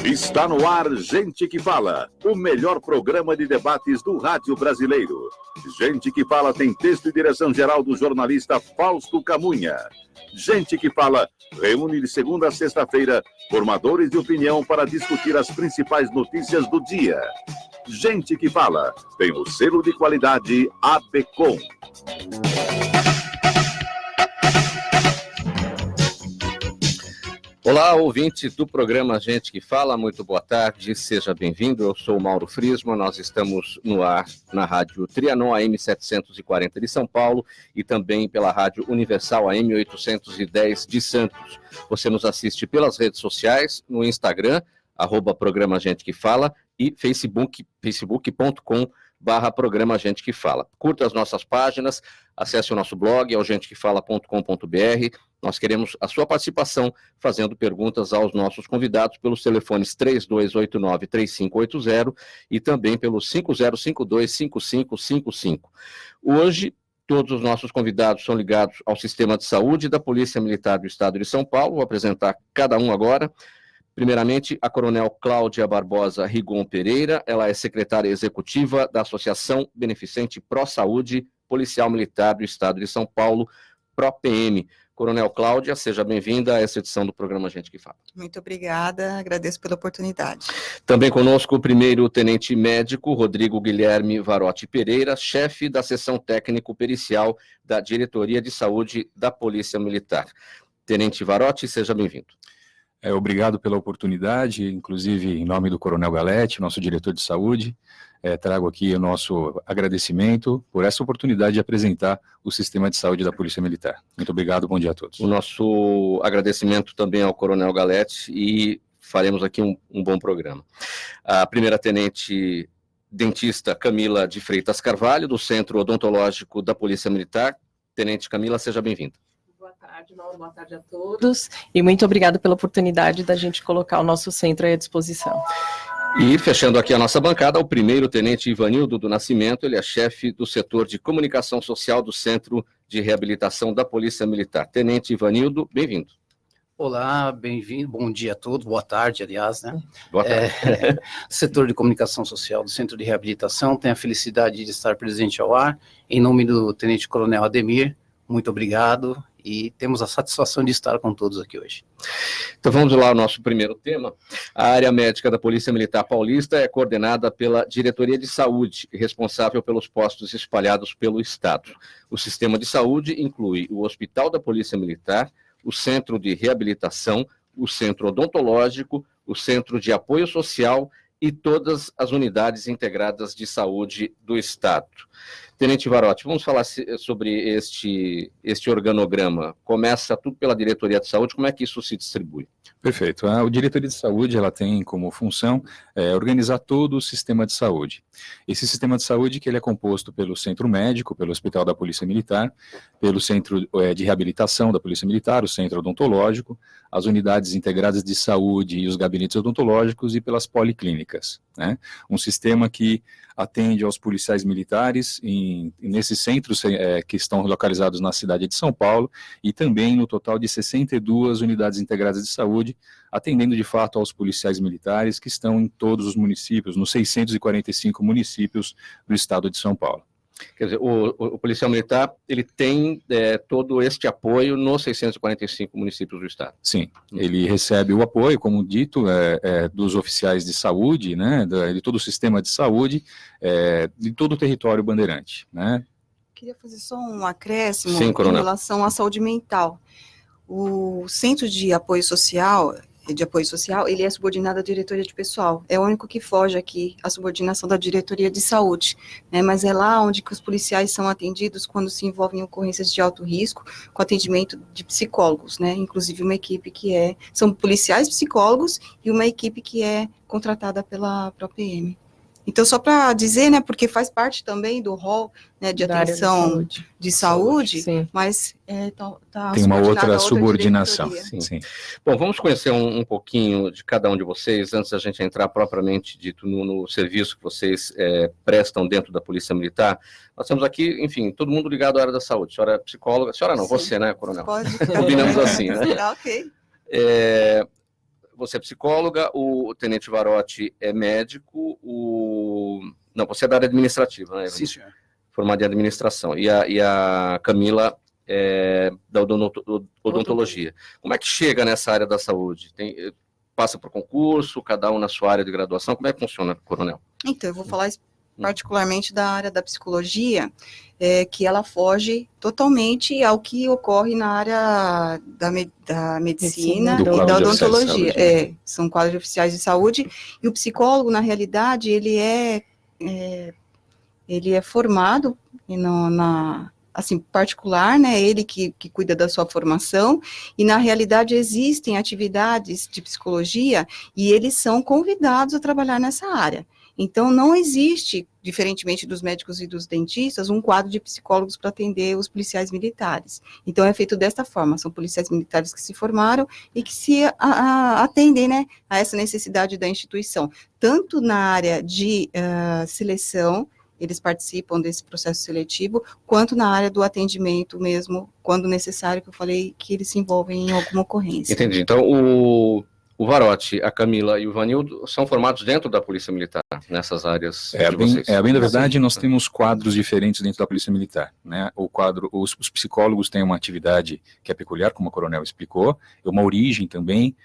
Está no ar Gente que Fala, o melhor programa de debates do rádio brasileiro. Gente que Fala tem texto e direção geral do jornalista Fausto Camunha. Gente que Fala reúne de segunda a sexta-feira formadores de opinião para discutir as principais notícias do dia. Gente que Fala tem o selo de qualidade ABCOM. Olá, ouvinte do programa Gente que Fala, muito boa tarde, seja bem-vindo. Eu sou o Mauro Friesman, nós estamos no ar na Rádio Trianon AM 740 de São Paulo e também pela Rádio Universal AM 810 de Santos. Você nos assiste pelas redes sociais, no Instagram, @programa Gente que Fala e facebook.com/programa Gente que Fala. Curta as nossas páginas, acesse o nosso blog, é o gentequefala.com.br. Nós queremos a sua participação, fazendo perguntas aos nossos convidados pelos telefones 3289-3580 e também pelo 5052-5555. Hoje, todos os nossos convidados são ligados ao Sistema de Saúde da Polícia Militar do Estado de São Paulo. Vou apresentar cada um agora. Primeiramente, a Coronel Cláudia Barbosa Rigon Pereira, ela é secretária executiva da Associação Beneficente Pró Saúde Policial Militar do Estado de São Paulo, PROPM. Coronel Cláudia, seja bem-vinda a essa edição do programa Gente que Fala. Muito obrigada, agradeço pela oportunidade. Também conosco o primeiro tenente médico, Rodrigo Guilherme Varotti Pereira, chefe da seção técnico-pericial da Diretoria de Saúde da Polícia Militar. Tenente Varotti, seja bem-vindo. Obrigado pela oportunidade, inclusive em nome do Coronel Galete, nosso diretor de saúde, trago aqui o nosso agradecimento por essa oportunidade de apresentar o sistema de saúde da Polícia Militar. Muito obrigado, bom dia a todos. O nosso agradecimento também ao Coronel Galete e faremos aqui um bom programa. A primeira tenente dentista Camila de Freitas Carvalho, do Centro Odontológico da Polícia Militar. Tenente Camila, seja bem-vinda. Boa tarde, Mauro, boa tarde a todos e muito obrigado pela oportunidade da gente colocar o nosso centro à disposição. E fechando aqui a nossa bancada, o primeiro tenente Ivanildo do Nascimento, ele é chefe do setor de comunicação social do Centro de Reabilitação da Polícia Militar. Tenente Ivanildo, bem-vindo. Olá, bem-vindo, bom dia a todos, boa tarde, aliás, né? Boa tarde. Setor de comunicação social do Centro de Reabilitação, tenho a felicidade de estar presente ao ar, em nome do Tenente Coronel Ademir, muito obrigado. E temos a satisfação de estar com todos aqui hoje. Então vamos lá ao nosso primeiro tema. A área médica da Polícia Militar Paulista é coordenada pela Diretoria de Saúde, responsável pelos postos espalhados pelo Estado. O sistema de saúde inclui o Hospital da Polícia Militar, o Centro de Reabilitação, o Centro Odontológico, o Centro de Apoio Social e todas as unidades integradas de saúde do Estado. Tenente Varotti, vamos falar sobre este organograma. Começa tudo pela Diretoria de Saúde, como é que isso se distribui? Perfeito. A Diretoria de Saúde, ela tem como função organizar todo o sistema de saúde. Esse sistema de saúde que ele é composto pelo Centro Médico, pelo Hospital da Polícia Militar, pelo Centro de Reabilitação da Polícia Militar, o Centro Odontológico, as unidades integradas de saúde e os gabinetes odontológicos e pelas policlínicas, né? Um sistema que atende aos policiais militares nesses centros que estão localizados na cidade de São Paulo e também no total de 62 unidades integradas de saúde, atendendo de fato aos policiais militares que estão em todos os municípios, nos 645 municípios do estado de São Paulo. Quer dizer, o policial militar, ele tem todo este apoio nos 645 municípios do estado. Sim, ele recebe o apoio, como dito, dos oficiais de saúde, né, de todo o sistema de saúde, de todo o território bandeirante, né. Queria fazer só um acréscimo. Sim, em relação à saúde mental. O Centro de Apoio Social, ele é subordinado à diretoria de pessoal. É o único que foge aqui à subordinação da diretoria de saúde, né? Mas é lá onde que os policiais são atendidos quando se envolvem em ocorrências de alto risco, com atendimento de psicólogos, né? Inclusive uma equipe são policiais psicólogos e uma equipe que é contratada pela PROPM. Então, só para dizer, né, porque faz parte também do rol, né, de atenção de saúde, mas tem uma outra subordinação. Sim. Bom, vamos conhecer um pouquinho de cada um de vocês, antes da gente entrar propriamente dito no serviço que vocês prestam dentro da Polícia Militar. Nós temos aqui, enfim, todo mundo ligado à área da saúde. A senhora é psicóloga, a senhora não, você, né, Coronel? Pode. Combinamos assim, né? Ok. você é psicóloga, o Tenente Varotti é médico, não, você é da área administrativa, né? Sim, senhor. Formada em administração. E a Camila é da odontologia. Como é que chega nessa área da saúde? Passa por concurso, cada um na sua área de graduação? Como é que funciona, coronel? Então, eu vou falar particularmente da área da psicologia, que ela foge totalmente ao que ocorre na área da medicina Do e quadro da de oficiais de odontologia. saúde, São quadros de oficiais de saúde, e o psicólogo, na realidade, ele é formado assim, particular, né, ele que cuida da sua formação, e na realidade existem atividades de psicologia, e eles são convidados a trabalhar nessa área. Então, não existe, diferentemente dos médicos e dos dentistas, um quadro de psicólogos para atender os policiais militares. Então, é feito desta forma, são policiais militares que se formaram e que se atendem, né, a essa necessidade da instituição, tanto na área de seleção, eles participam desse processo seletivo, quanto na área do atendimento mesmo, quando necessário, que eu falei que eles se envolvem em alguma ocorrência. Entendi. Então, o Varotti, a Camila e o Vanildo são formados dentro da Polícia Militar, nessas áreas de vocês? Bem da verdade, nós temos quadros diferentes dentro da Polícia Militar, né? Os psicólogos têm uma atividade que é peculiar, como o coronel explicou, uma origem também,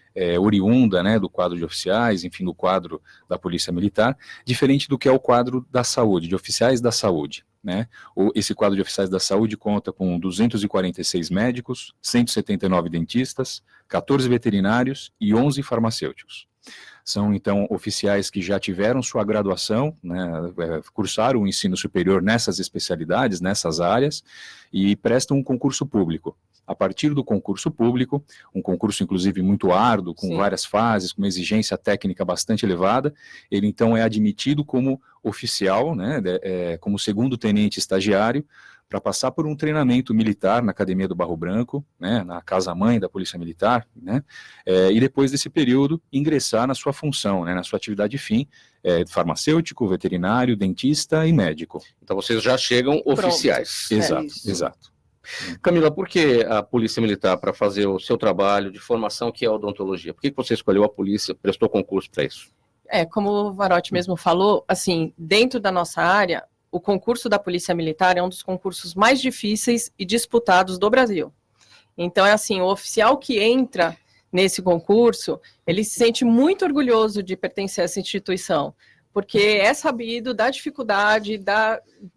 oriunda, né, do quadro de oficiais, enfim, do quadro da Polícia Militar, diferente do que é o quadro da saúde, de oficiais da saúde, né? Esse quadro de oficiais da saúde conta com 246 médicos, 179 dentistas, 14 veterinários e 11 farmacêuticos. São, então, oficiais que já tiveram sua graduação, né, cursaram o ensino superior nessas especialidades, nessas áreas, e prestam um concurso público. A partir do concurso público, um concurso inclusive muito árduo, com várias fases, com uma exigência técnica bastante elevada, ele então é admitido como oficial, né, como segundo tenente estagiário, para passar por um treinamento militar na Academia do Barro Branco, né, na casa-mãe da Polícia Militar, né, e depois desse período ingressar na sua função, né, na sua atividade fim, farmacêutico, veterinário, dentista e médico. Então vocês já chegam oficiais. Exato. Camila, por que a Polícia Militar, para fazer o seu trabalho de formação, que é a odontologia? Por que você escolheu a polícia, prestou concurso para isso? Como o Varotti mesmo falou, assim, dentro da nossa área, o concurso da Polícia Militar é um dos concursos mais difíceis e disputados do Brasil. Então, assim, o oficial que entra nesse concurso, ele se sente muito orgulhoso de pertencer a essa instituição, porque é sabido da dificuldade,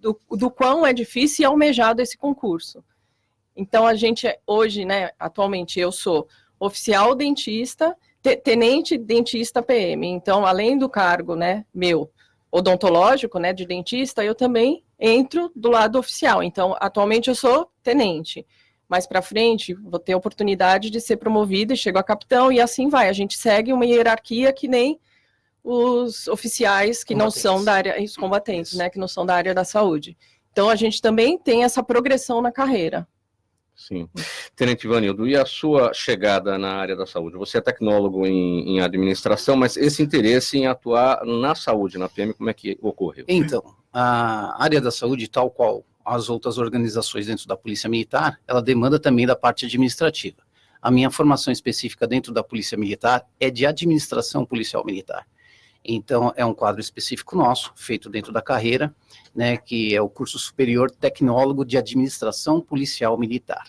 do quão é difícil e almejado esse concurso. Então, a gente hoje, né, atualmente, eu sou oficial dentista, tenente dentista PM. Então, além do cargo, né, meu, odontológico, né, de dentista, eu também entro do lado oficial. Então, atualmente eu sou tenente. Mais para frente, vou ter a oportunidade de ser promovida e chego a capitão, e assim vai. A gente segue uma hierarquia que nem os oficiais que não são da área, os combatentes, né, que não são da área da saúde. Então, a gente também tem essa progressão na carreira. Sim. Tenente Vanildo, e a sua chegada na área da saúde? Você é tecnólogo em administração, mas esse interesse em atuar na saúde, na PM, como é que ocorreu? Então, a área da saúde, tal qual as outras organizações dentro da Polícia Militar, ela demanda também da parte administrativa. A minha formação específica dentro da Polícia Militar é de administração policial militar. Então, é um quadro específico nosso, feito dentro da carreira, né, que é o curso superior tecnólogo de administração policial militar.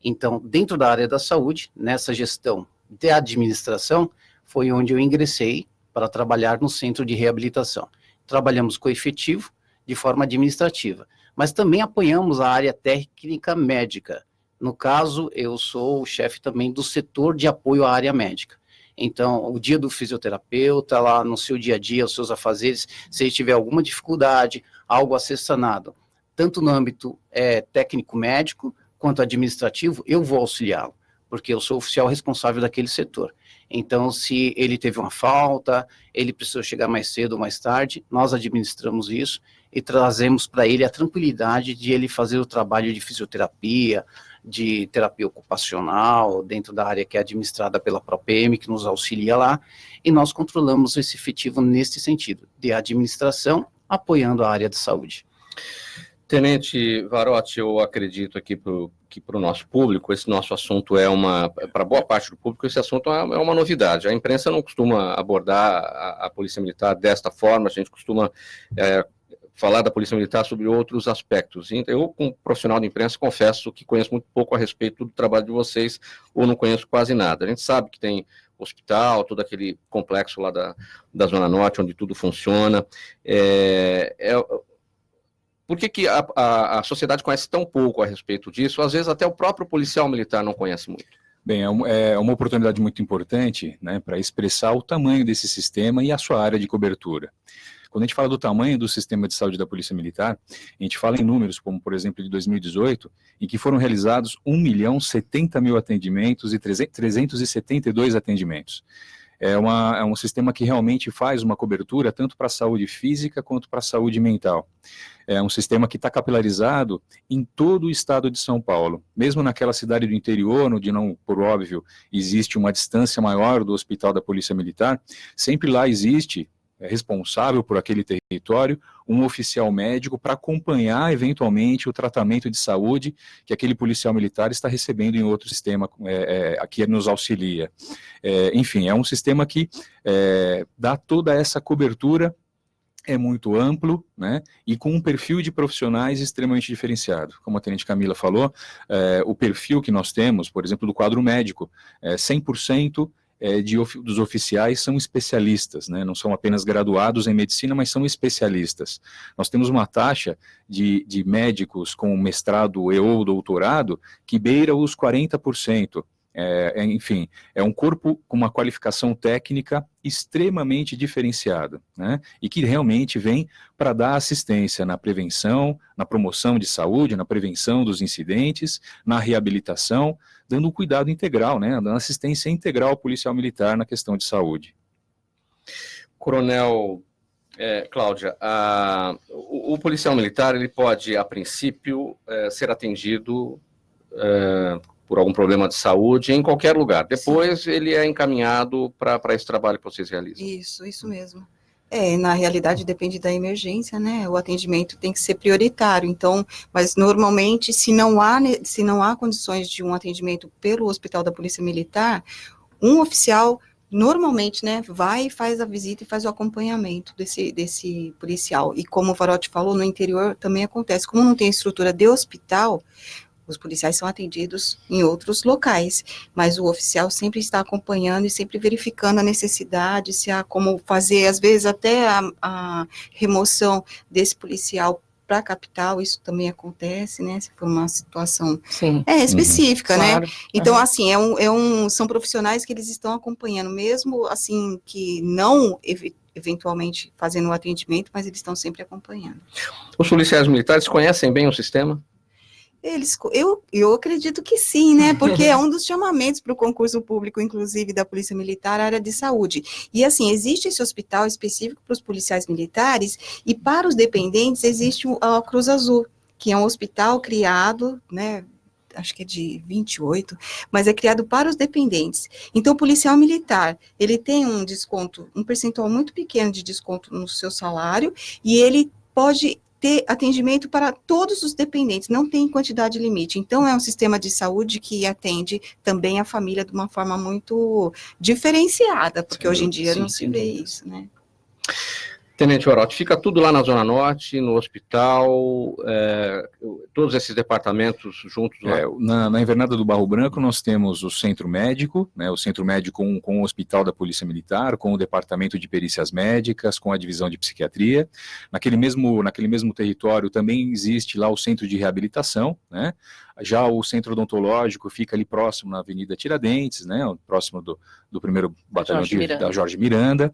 Então, dentro da área da saúde, nessa gestão de administração, foi onde eu ingressei para trabalhar no centro de reabilitação. Trabalhamos com efetivo, de forma administrativa, mas também apoiamos a área técnica médica. No caso, eu sou o chefe também do setor de apoio à área médica. Então, o dia do fisioterapeuta, lá no seu dia a dia, os seus afazeres, se ele tiver alguma dificuldade, algo a ser sanado, tanto no âmbito técnico-médico, quanto administrativo, eu vou auxiliá-lo, porque eu sou oficial responsável daquele setor. Então, se ele teve uma falta, ele precisou chegar mais cedo ou mais tarde, nós administramos isso e trazemos para ele a tranquilidade de ele fazer o trabalho de fisioterapia, de terapia ocupacional, dentro da área que é administrada pela PROPM, que nos auxilia lá, e nós controlamos esse efetivo nesse sentido, de administração, apoiando a área de saúde. Tenente Varotti, eu acredito aqui que para o nosso público, esse nosso assunto para boa parte do público, esse assunto é uma novidade. A imprensa não costuma abordar a Polícia Militar desta forma, a gente costuma falar da Polícia Militar sobre outros aspectos. Eu, como profissional de imprensa, confesso que conheço muito pouco a respeito do trabalho de vocês, ou não conheço quase nada. A gente sabe que tem hospital, todo aquele complexo lá da Zona Norte, onde tudo funciona. Por que a sociedade conhece tão pouco a respeito disso? Às vezes até o próprio policial militar não conhece muito. Bem, é uma oportunidade muito importante, né, para expressar o tamanho desse sistema e a sua área de cobertura. Quando a gente fala do tamanho do sistema de saúde da Polícia Militar, a gente fala em números como, por exemplo, de 2018, em que foram realizados 1.070.000 atendimentos e 372 atendimentos. É um sistema que realmente faz uma cobertura tanto para a saúde física quanto para a saúde mental. É um sistema que está capilarizado em todo o estado de São Paulo, mesmo naquela cidade do interior, onde não, por óbvio, existe uma distância maior do hospital da Polícia Militar, sempre lá existe, responsável por aquele território, um oficial médico para acompanhar eventualmente o tratamento de saúde que aquele policial militar está recebendo em outro sistema que nos auxilia. Enfim, é um sistema que dá toda essa cobertura, é muito amplo, né, e com um perfil de profissionais extremamente diferenciado. Como a Tenente Camila falou, o perfil que nós temos, por exemplo, do quadro médico, 100% dos oficiais são especialistas, né? Não são apenas graduados em medicina, mas são especialistas. Nós temos uma taxa de médicos com mestrado e ou doutorado que beira os 40%. Enfim, é um corpo com uma qualificação técnica extremamente diferenciada, né? E que realmente vem para dar assistência na prevenção, na promoção de saúde, na prevenção dos incidentes, na reabilitação, dando um cuidado integral, né? Dando assistência integral ao policial militar na questão de saúde. Coronel Cláudia, o policial militar ele pode, a princípio, ser atendido por algum problema de saúde em qualquer lugar. Depois ele é encaminhado para esse trabalho que vocês realizam. Isso mesmo. Na realidade depende da emergência, né? O atendimento tem que ser prioritário. Então, mas normalmente, se não há condições de um atendimento pelo Hospital da Polícia Militar, um oficial normalmente, né, vai e faz a visita e faz o acompanhamento desse policial. E como o Varotti falou, no interior também acontece. Como não tem estrutura de hospital, os policiais são atendidos em outros locais, mas o oficial sempre está acompanhando e sempre verificando a necessidade, se há como fazer, às vezes, até a remoção desse policial para a capital, isso também acontece, né, se for uma situação específica, né, claro. Então, assim, são profissionais que eles estão acompanhando, mesmo, assim, que não eventualmente fazendo o atendimento, mas eles estão sempre acompanhando. Os policiais militares conhecem bem o sistema? Eu acredito que sim, né, porque é um dos chamamentos para o concurso público, inclusive, da Polícia Militar, a área de saúde. E, assim, existe esse hospital específico para os policiais militares, e para os dependentes existe a Cruz Azul, que é um hospital criado, né, acho que é de 28, mas é criado para os dependentes. Então, o policial militar, ele tem um desconto, um percentual muito pequeno de desconto no seu salário, e ele pode ter atendimento para todos os dependentes, não tem quantidade limite. Então, é um sistema de saúde que atende também a família de uma forma muito diferenciada, porque hoje em dia não se vê isso, né? Tenente Varotti, fica tudo lá na Zona Norte, no hospital, todos esses departamentos juntos lá? Na Invernada do Barro Branco nós temos o centro médico, né, o centro médico com o hospital da Polícia Militar, com o departamento de perícias médicas, com a divisão de psiquiatria. Naquele mesmo território também existe lá o centro de reabilitação, né? Já o centro odontológico fica ali próximo na Avenida Tiradentes, né, próximo do primeiro batalhão da Jorge Miranda.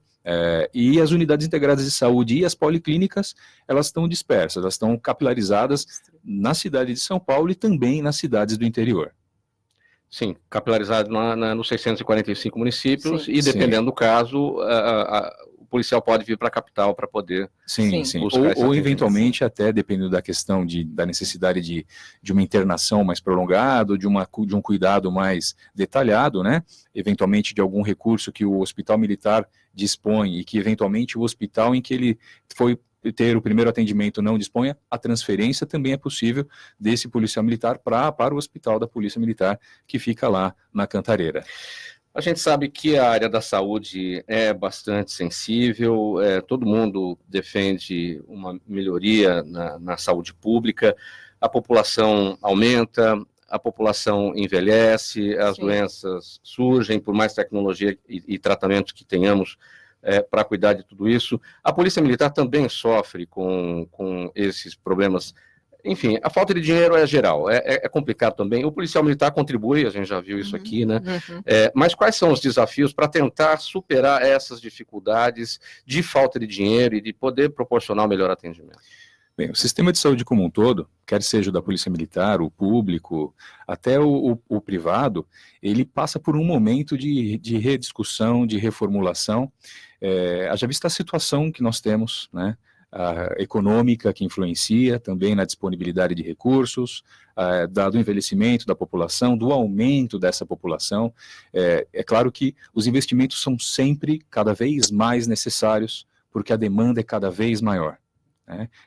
E as unidades integradas de saúde e as policlínicas, elas estão dispersas, elas estão capilarizadas na cidade de São Paulo e também nas cidades do interior. Sim, capilarizado nos 645 municípios, Sim. E dependendo do caso, o policial pode vir para a capital para poder... Sim. Ou eventualmente até, dependendo da questão da necessidade de uma internação mais prolongada, de um cuidado mais detalhado, né? Eventualmente de algum recurso que o hospital militar dispõe e que eventualmente o hospital em que ele foi ter o primeiro atendimento não disponha, a transferência também é possível desse policial militar para o hospital da Polícia Militar, que fica lá na Cantareira. A gente sabe que a área da saúde é bastante sensível, todo mundo defende uma melhoria na saúde pública, a população aumenta, a população envelhece, as Sim. doenças surgem, por mais tecnologia e tratamentos que tenhamos para cuidar de tudo isso. A Polícia Militar também sofre com esses problemas. Enfim, a falta de dinheiro é geral, é complicado também. O policial militar contribui, a gente já viu isso aqui, né? Uhum. Mas quais são os desafios para tentar superar essas dificuldades de falta de dinheiro e de poder proporcionar o melhor atendimento? Bem, o sistema de saúde como um todo, quer seja o da Polícia Militar, o público, até o privado, ele passa por um momento de rediscussão, de reformulação. Haja vista a situação que nós temos, né? A econômica que influencia também na disponibilidade de recursos, do envelhecimento da população, do aumento dessa população. É claro que os investimentos são sempre cada vez mais necessários, porque a demanda é cada vez maior.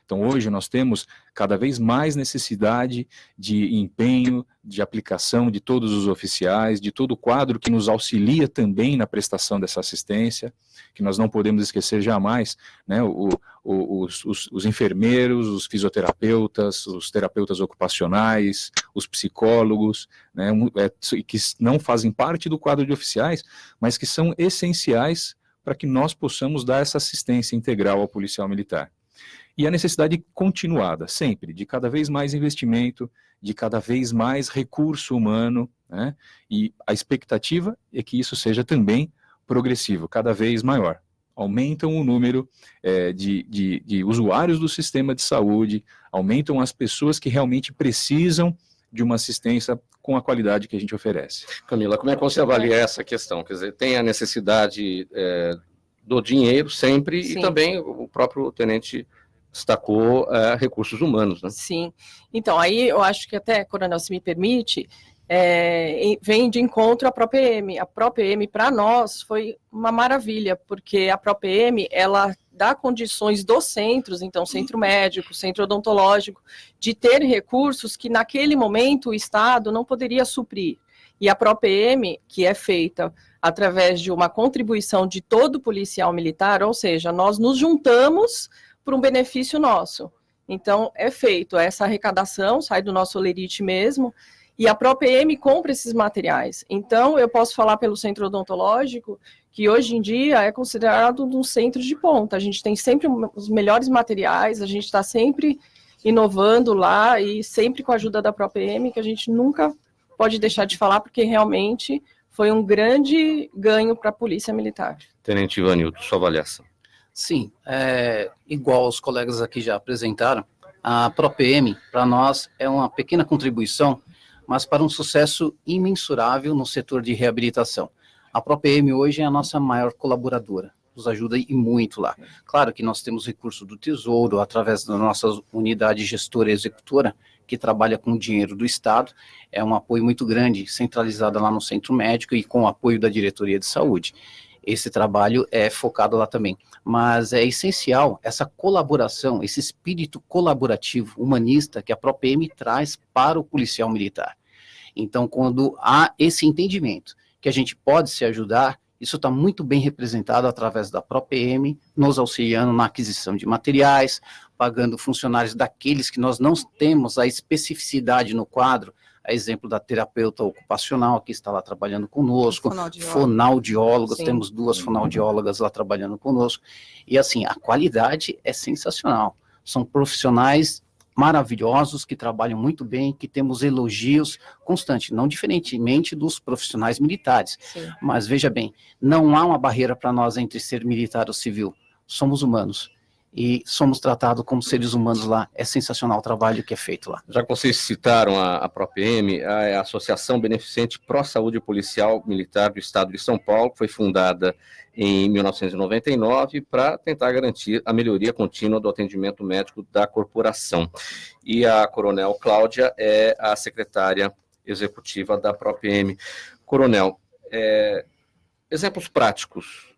Então, hoje nós temos cada vez mais necessidade de empenho, de aplicação de todos os oficiais, de todo o quadro que nos auxilia também na prestação dessa assistência, que nós não podemos esquecer jamais, né, os enfermeiros, os fisioterapeutas, os terapeutas ocupacionais, os psicólogos, né, que não fazem parte do quadro de oficiais, mas que são essenciais para que nós possamos dar essa assistência integral ao policial militar. E a necessidade continuada, sempre, de cada vez mais investimento, de cada vez mais recurso humano, né? E a expectativa é que isso seja também progressivo, cada vez maior. Aumentam o número de usuários do sistema de saúde, aumentam as pessoas que realmente precisam de uma assistência com a qualidade que a gente oferece. Camila, como é que você avalia essa questão? Quer dizer, tem a necessidade do dinheiro sempre. Sim. E também o próprio tenente destacou recursos humanos, né? Sim. Então, aí eu acho que até, Coronel, se me permite, vem de encontro à PROPM. A PROPM, para nós, foi uma maravilha, porque a PROPM, ela dá condições dos centros, então, centro médico, centro odontológico, de ter recursos que, naquele momento, o Estado não poderia suprir. E a PROPM, que é feita através de uma contribuição de todo policial militar, ou seja, nós nos juntamos por um benefício nosso. Então, é feito essa arrecadação, sai do nosso olerite mesmo, e a PROPM compra esses materiais. Então, eu posso falar pelo centro odontológico, que hoje em dia é considerado um centro de ponta. A gente tem sempre os melhores materiais, a gente está sempre inovando lá, e sempre com a ajuda da PROPM, que a gente nunca pode deixar de falar, porque realmente foi um grande ganho para a Polícia Militar. Tenente Ivanildo, sua avaliação. Sim, igual os colegas aqui já apresentaram, a PROPM, para nós, é uma pequena contribuição, mas para um sucesso imensurável no setor de reabilitação. A PROPM hoje é a nossa maior colaboradora, nos ajuda e muito lá. Claro que nós temos recurso do Tesouro, através da nossa unidade gestora e executora, que trabalha com o dinheiro do Estado, é um apoio muito grande, centralizado lá no Centro Médico e com o apoio da Diretoria de Saúde. Esse trabalho é focado lá também, mas é essencial essa colaboração, esse espírito colaborativo, humanista, que a PROPM traz para o policial militar. Então, quando há esse entendimento que a gente pode se ajudar, isso está muito bem representado através da PROPM, nos auxiliando na aquisição de materiais, pagando funcionários daqueles que nós não temos a especificidade no quadro, a exemplo da terapeuta ocupacional, que está lá trabalhando conosco, fonoaudiólogas, temos 2 fonoaudiólogas lá trabalhando conosco, e assim, a qualidade é sensacional, são profissionais maravilhosos, que trabalham muito bem, que temos elogios constantes, não diferentemente dos profissionais militares. Sim. Mas veja bem, não há uma barreira para nós entre ser militar ou civil, somos humanos. E somos tratados como seres humanos lá. É sensacional o trabalho que é feito lá. Já que vocês citaram a PROPM, a Associação Beneficente Pró-Saúde Policial Militar do Estado de São Paulo, que foi fundada em 1999 para tentar garantir a melhoria contínua do atendimento médico da corporação. E a Coronel Cláudia é a secretária executiva da PROPM. Coronel, exemplos práticos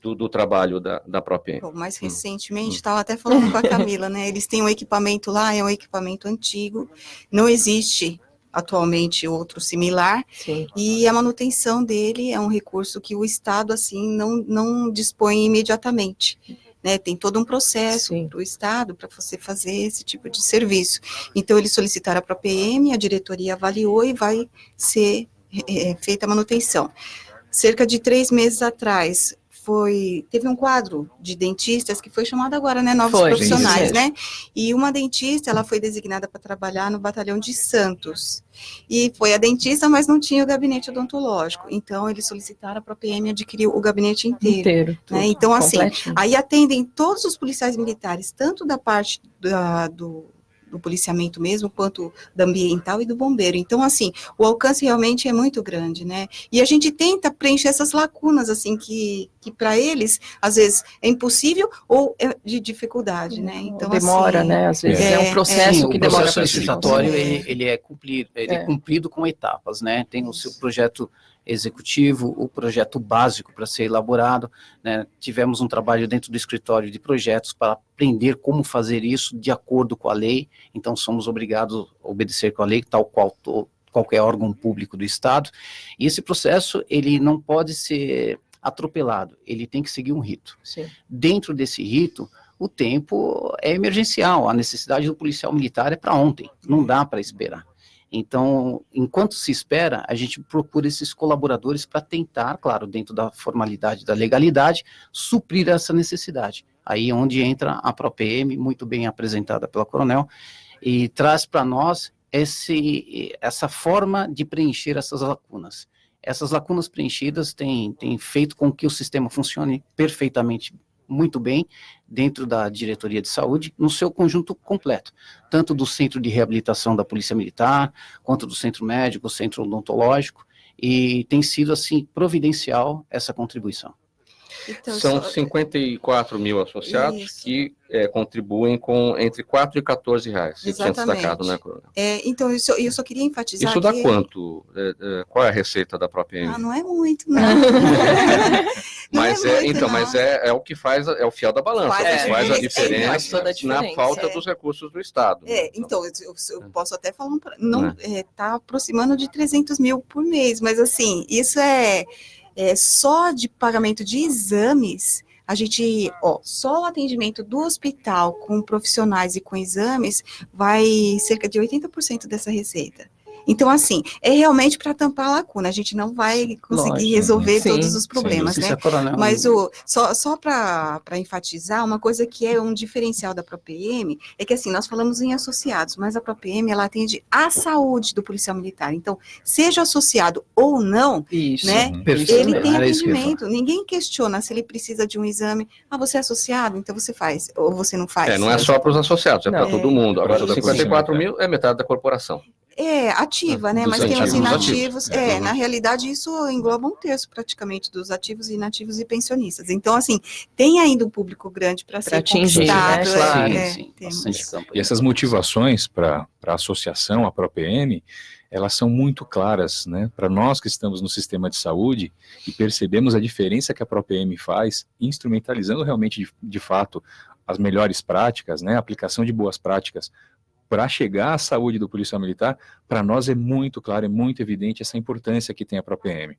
do trabalho da própria. Bom, mais recentemente, estava até falando com a Camila, né? Eles têm um equipamento lá, é um equipamento antigo, não existe atualmente outro similar, Sim. e a manutenção dele é um recurso que o Estado, assim, não dispõe imediatamente, né? Tem todo um processo para o Estado para você fazer esse tipo de serviço. Então, eles solicitaram para a PM, a diretoria avaliou e vai ser feita a manutenção. Cerca de 3 meses atrás, teve um quadro de dentistas que foi chamado agora, né, novos profissionais, sim. né, e uma dentista, ela foi designada para trabalhar no batalhão de Santos, e foi a dentista, mas não tinha o gabinete odontológico, então eles solicitaram para a PM adquirir o gabinete inteiro, né, então assim, aí atendem todos os policiais militares, tanto da parte do policiamento mesmo, quanto da ambiental e do bombeiro. Então, assim, o alcance realmente é muito grande, né? E a gente tenta preencher essas lacunas, assim, que para eles, às vezes, é impossível ou é de dificuldade, né? Então, demora, assim, né? Às vezes é um processo que demora. O processo licitatório, ele é cumprido com etapas, né? Tem o seu projeto executivo, o projeto básico para ser elaborado, né? Tivemos um trabalho dentro do escritório de projetos para aprender como fazer isso de acordo com a lei, então somos obrigados a obedecer com a lei, tal qual qualquer órgão público do Estado, e esse processo, ele não pode ser atropelado, ele tem que seguir um rito. Sim. Dentro desse rito, o tempo é emergencial, a necessidade do policial militar é para ontem, não dá para esperar. Então, enquanto se espera, a gente procura esses colaboradores para tentar, claro, dentro da formalidade, da legalidade, suprir essa necessidade. Aí é onde entra a ProPM, muito bem apresentada pela Coronel, e traz para nós essa forma de preencher essas lacunas. Essas lacunas preenchidas têm feito com que o sistema funcione perfeitamente muito bem dentro da diretoria de saúde, no seu conjunto completo, tanto do centro de reabilitação da Polícia Militar, quanto do centro médico, centro odontológico, e tem sido, assim, providencial essa contribuição. Então, São 54 mil associados que contribuem com entre 4 e 14 reais. Você tinha destacado, né, Coronel? Então, eu só queria enfatizar isso dá quanto? Qual é a receita da própria PM? Não é muito, não. Mas é o que faz, é o fiel da balança, faz a diferença na falta dos recursos do Estado. Então, eu posso até falar, tá aproximando de 300 mil por mês, mas assim, isso só de pagamento de exames, a gente, só o atendimento do hospital com profissionais e com exames vai cerca de 80% dessa receita. Então, assim, é realmente para tampar a lacuna, a gente não vai conseguir resolver todos os problemas, né? Mas só para enfatizar, uma coisa que é um diferencial da ProPM é que, assim, nós falamos em associados, mas a ProPM, ela atende a saúde do policial militar. Então, seja associado ou não, né? Ele tem atendimento, ninguém questiona se ele precisa de um exame. Você é associado, então você faz, ou você não faz. Não é só para os associados, é para todo mundo. Agora, 54 mil é metade da corporação. Ativa, né? Mas tem os inativos. Na realidade, isso engloba 1/3 praticamente dos ativos, inativos e pensionistas. Então, assim, tem ainda um público grande para ser atingir, conquistado. Sim. E essas motivações para a associação, a ProPM, elas são muito claras, né? Para nós que estamos no sistema de saúde e percebemos a diferença que a ProPM faz, instrumentalizando realmente, de fato, as melhores práticas, né? A aplicação de boas práticas, para chegar à saúde do policial militar, para nós é muito claro, é muito evidente essa importância que tem a ProPM.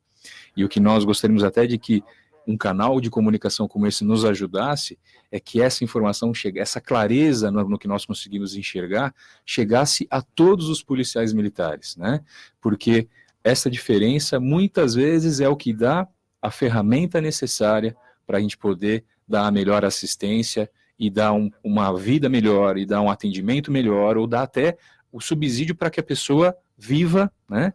E o que nós gostaríamos até de que um canal de comunicação como esse nos ajudasse, é que essa informação chegue, essa clareza no que nós conseguimos enxergar, chegasse a todos os policiais militares, né? Porque essa diferença, muitas vezes, é o que dá a ferramenta necessária para a gente poder dar a melhor assistência e dar uma vida melhor, e dar um atendimento melhor, ou dar até o subsídio para que a pessoa viva, né?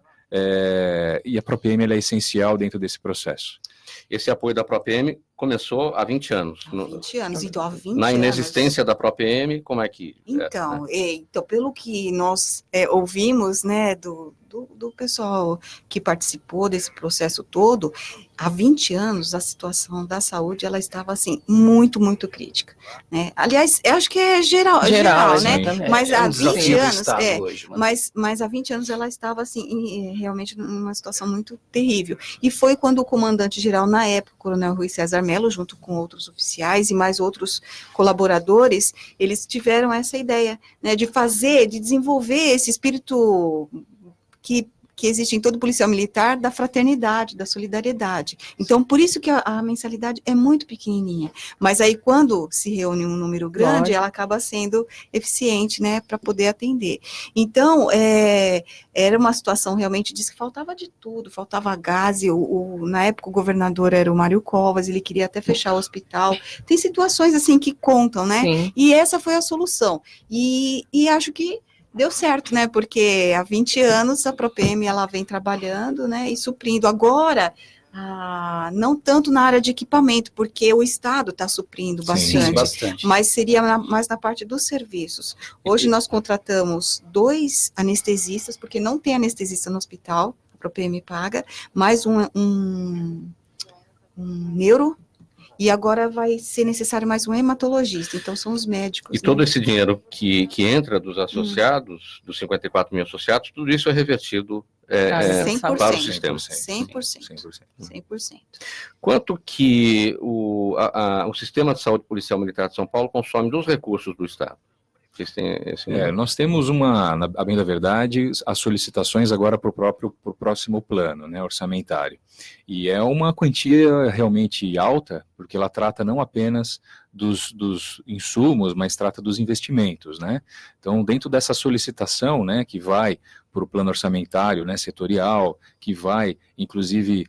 E a ProPM é essencial dentro desse processo. Esse apoio da ProPM começou há 20 anos. Há 20 anos, então há 20 anos. Na inexistência da ProPM, como é que... Então, então pelo que nós ouvimos, né, do pessoal que participou desse processo todo, há 20 anos a situação da saúde, ela estava, assim, muito, muito crítica, né? Aliás, eu acho que é geral, né? Mas há 20 anos, mas há 20 anos ela estava, assim, realmente numa situação muito terrível. E foi quando o comandante-geral General na época, o Coronel Rui César Melo, junto com outros oficiais e mais outros colaboradores, eles tiveram essa ideia, né, de desenvolver esse espírito que existe em todo policial militar, da fraternidade, da solidariedade. Então, por isso que a mensalidade é muito pequenininha. Mas aí, quando se reúne um número grande, ela acaba sendo eficiente, né, para poder atender. Então, era uma situação realmente, diz que faltava de tudo, faltava gás, na época o governador era o Mário Covas, ele queria até fechar o hospital. Tem situações, assim, que contam, né? Sim. E essa foi a solução. E acho que deu certo, né, porque há 20 anos a PROPEM, ela vem trabalhando, né, e suprindo. Agora, não tanto na área de equipamento, porque o Estado está suprindo bastante, Sim, bastante. mas seria mais na parte dos serviços. Hoje nós contratamos 2 anestesistas, porque não tem anestesista no hospital, a PROPEM paga, mais um neuro, e agora vai ser necessário mais um hematologista, então são os médicos. E todo esse dinheiro que entra dos associados, dos 54 mil associados, tudo isso é revertido 100%. para o sistema. 100%. Quanto que o Sistema de Saúde Policial Militar de São Paulo consome dos recursos do Estado? Vocês têm esse nós temos a bem da verdade, as solicitações agora para o próximo plano, né, orçamentário. E é uma quantia realmente alta, porque ela trata não apenas dos insumos, mas trata dos investimentos, né? Então, dentro dessa solicitação, né, que vai para o plano orçamentário, né, setorial, que vai, inclusive,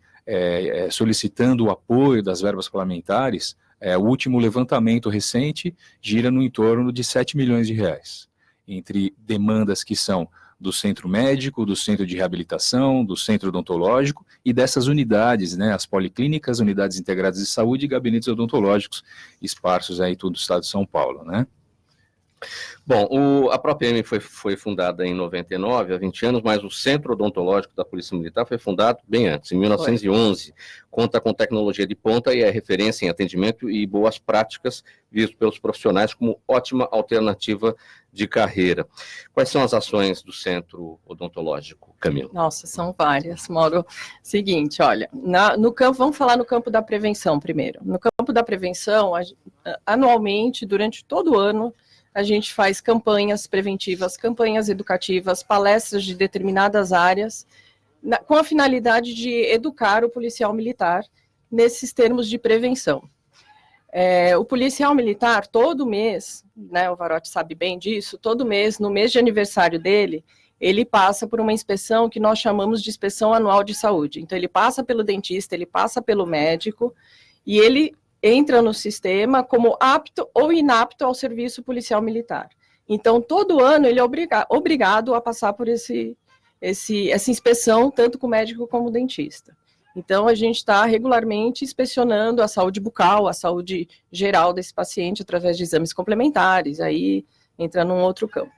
solicitando o apoio das verbas parlamentares, o último levantamento recente gira no entorno de 7 milhões de reais, entre demandas que são do centro médico, do centro de reabilitação, do centro odontológico e dessas unidades, né, as policlínicas, unidades integradas de saúde e gabinetes odontológicos esparsos aí em todo o estado de São Paulo, né? Bom, a PROPEM foi fundada em 99, há 20 anos, mas o Centro Odontológico da Polícia Militar foi fundado bem antes, em 1911. Conta com tecnologia de ponta e é referência em atendimento e boas práticas, visto pelos profissionais como ótima alternativa de carreira. Quais são as ações do Centro Odontológico, Camila? Nossa, são várias, Mauro. Seguinte, olha, no campo, vamos falar no campo da prevenção primeiro. No campo da prevenção, anualmente, durante todo o ano, a gente faz campanhas preventivas, campanhas educativas, palestras de determinadas áreas, com a finalidade de educar o policial militar nesses termos de prevenção. O policial militar, todo mês, né, o Varotti sabe bem disso, todo mês, no mês de aniversário dele, ele passa por uma inspeção que nós chamamos de inspeção anual de saúde. Então, ele passa pelo dentista, ele passa pelo médico, e ele entra no sistema como apto ou inapto ao serviço policial militar. Então, todo ano ele é obrigado a passar por essa inspeção, tanto com o médico como o dentista. Então, a gente está regularmente inspecionando a saúde bucal, a saúde geral desse paciente através de exames complementares, aí entra num outro campo.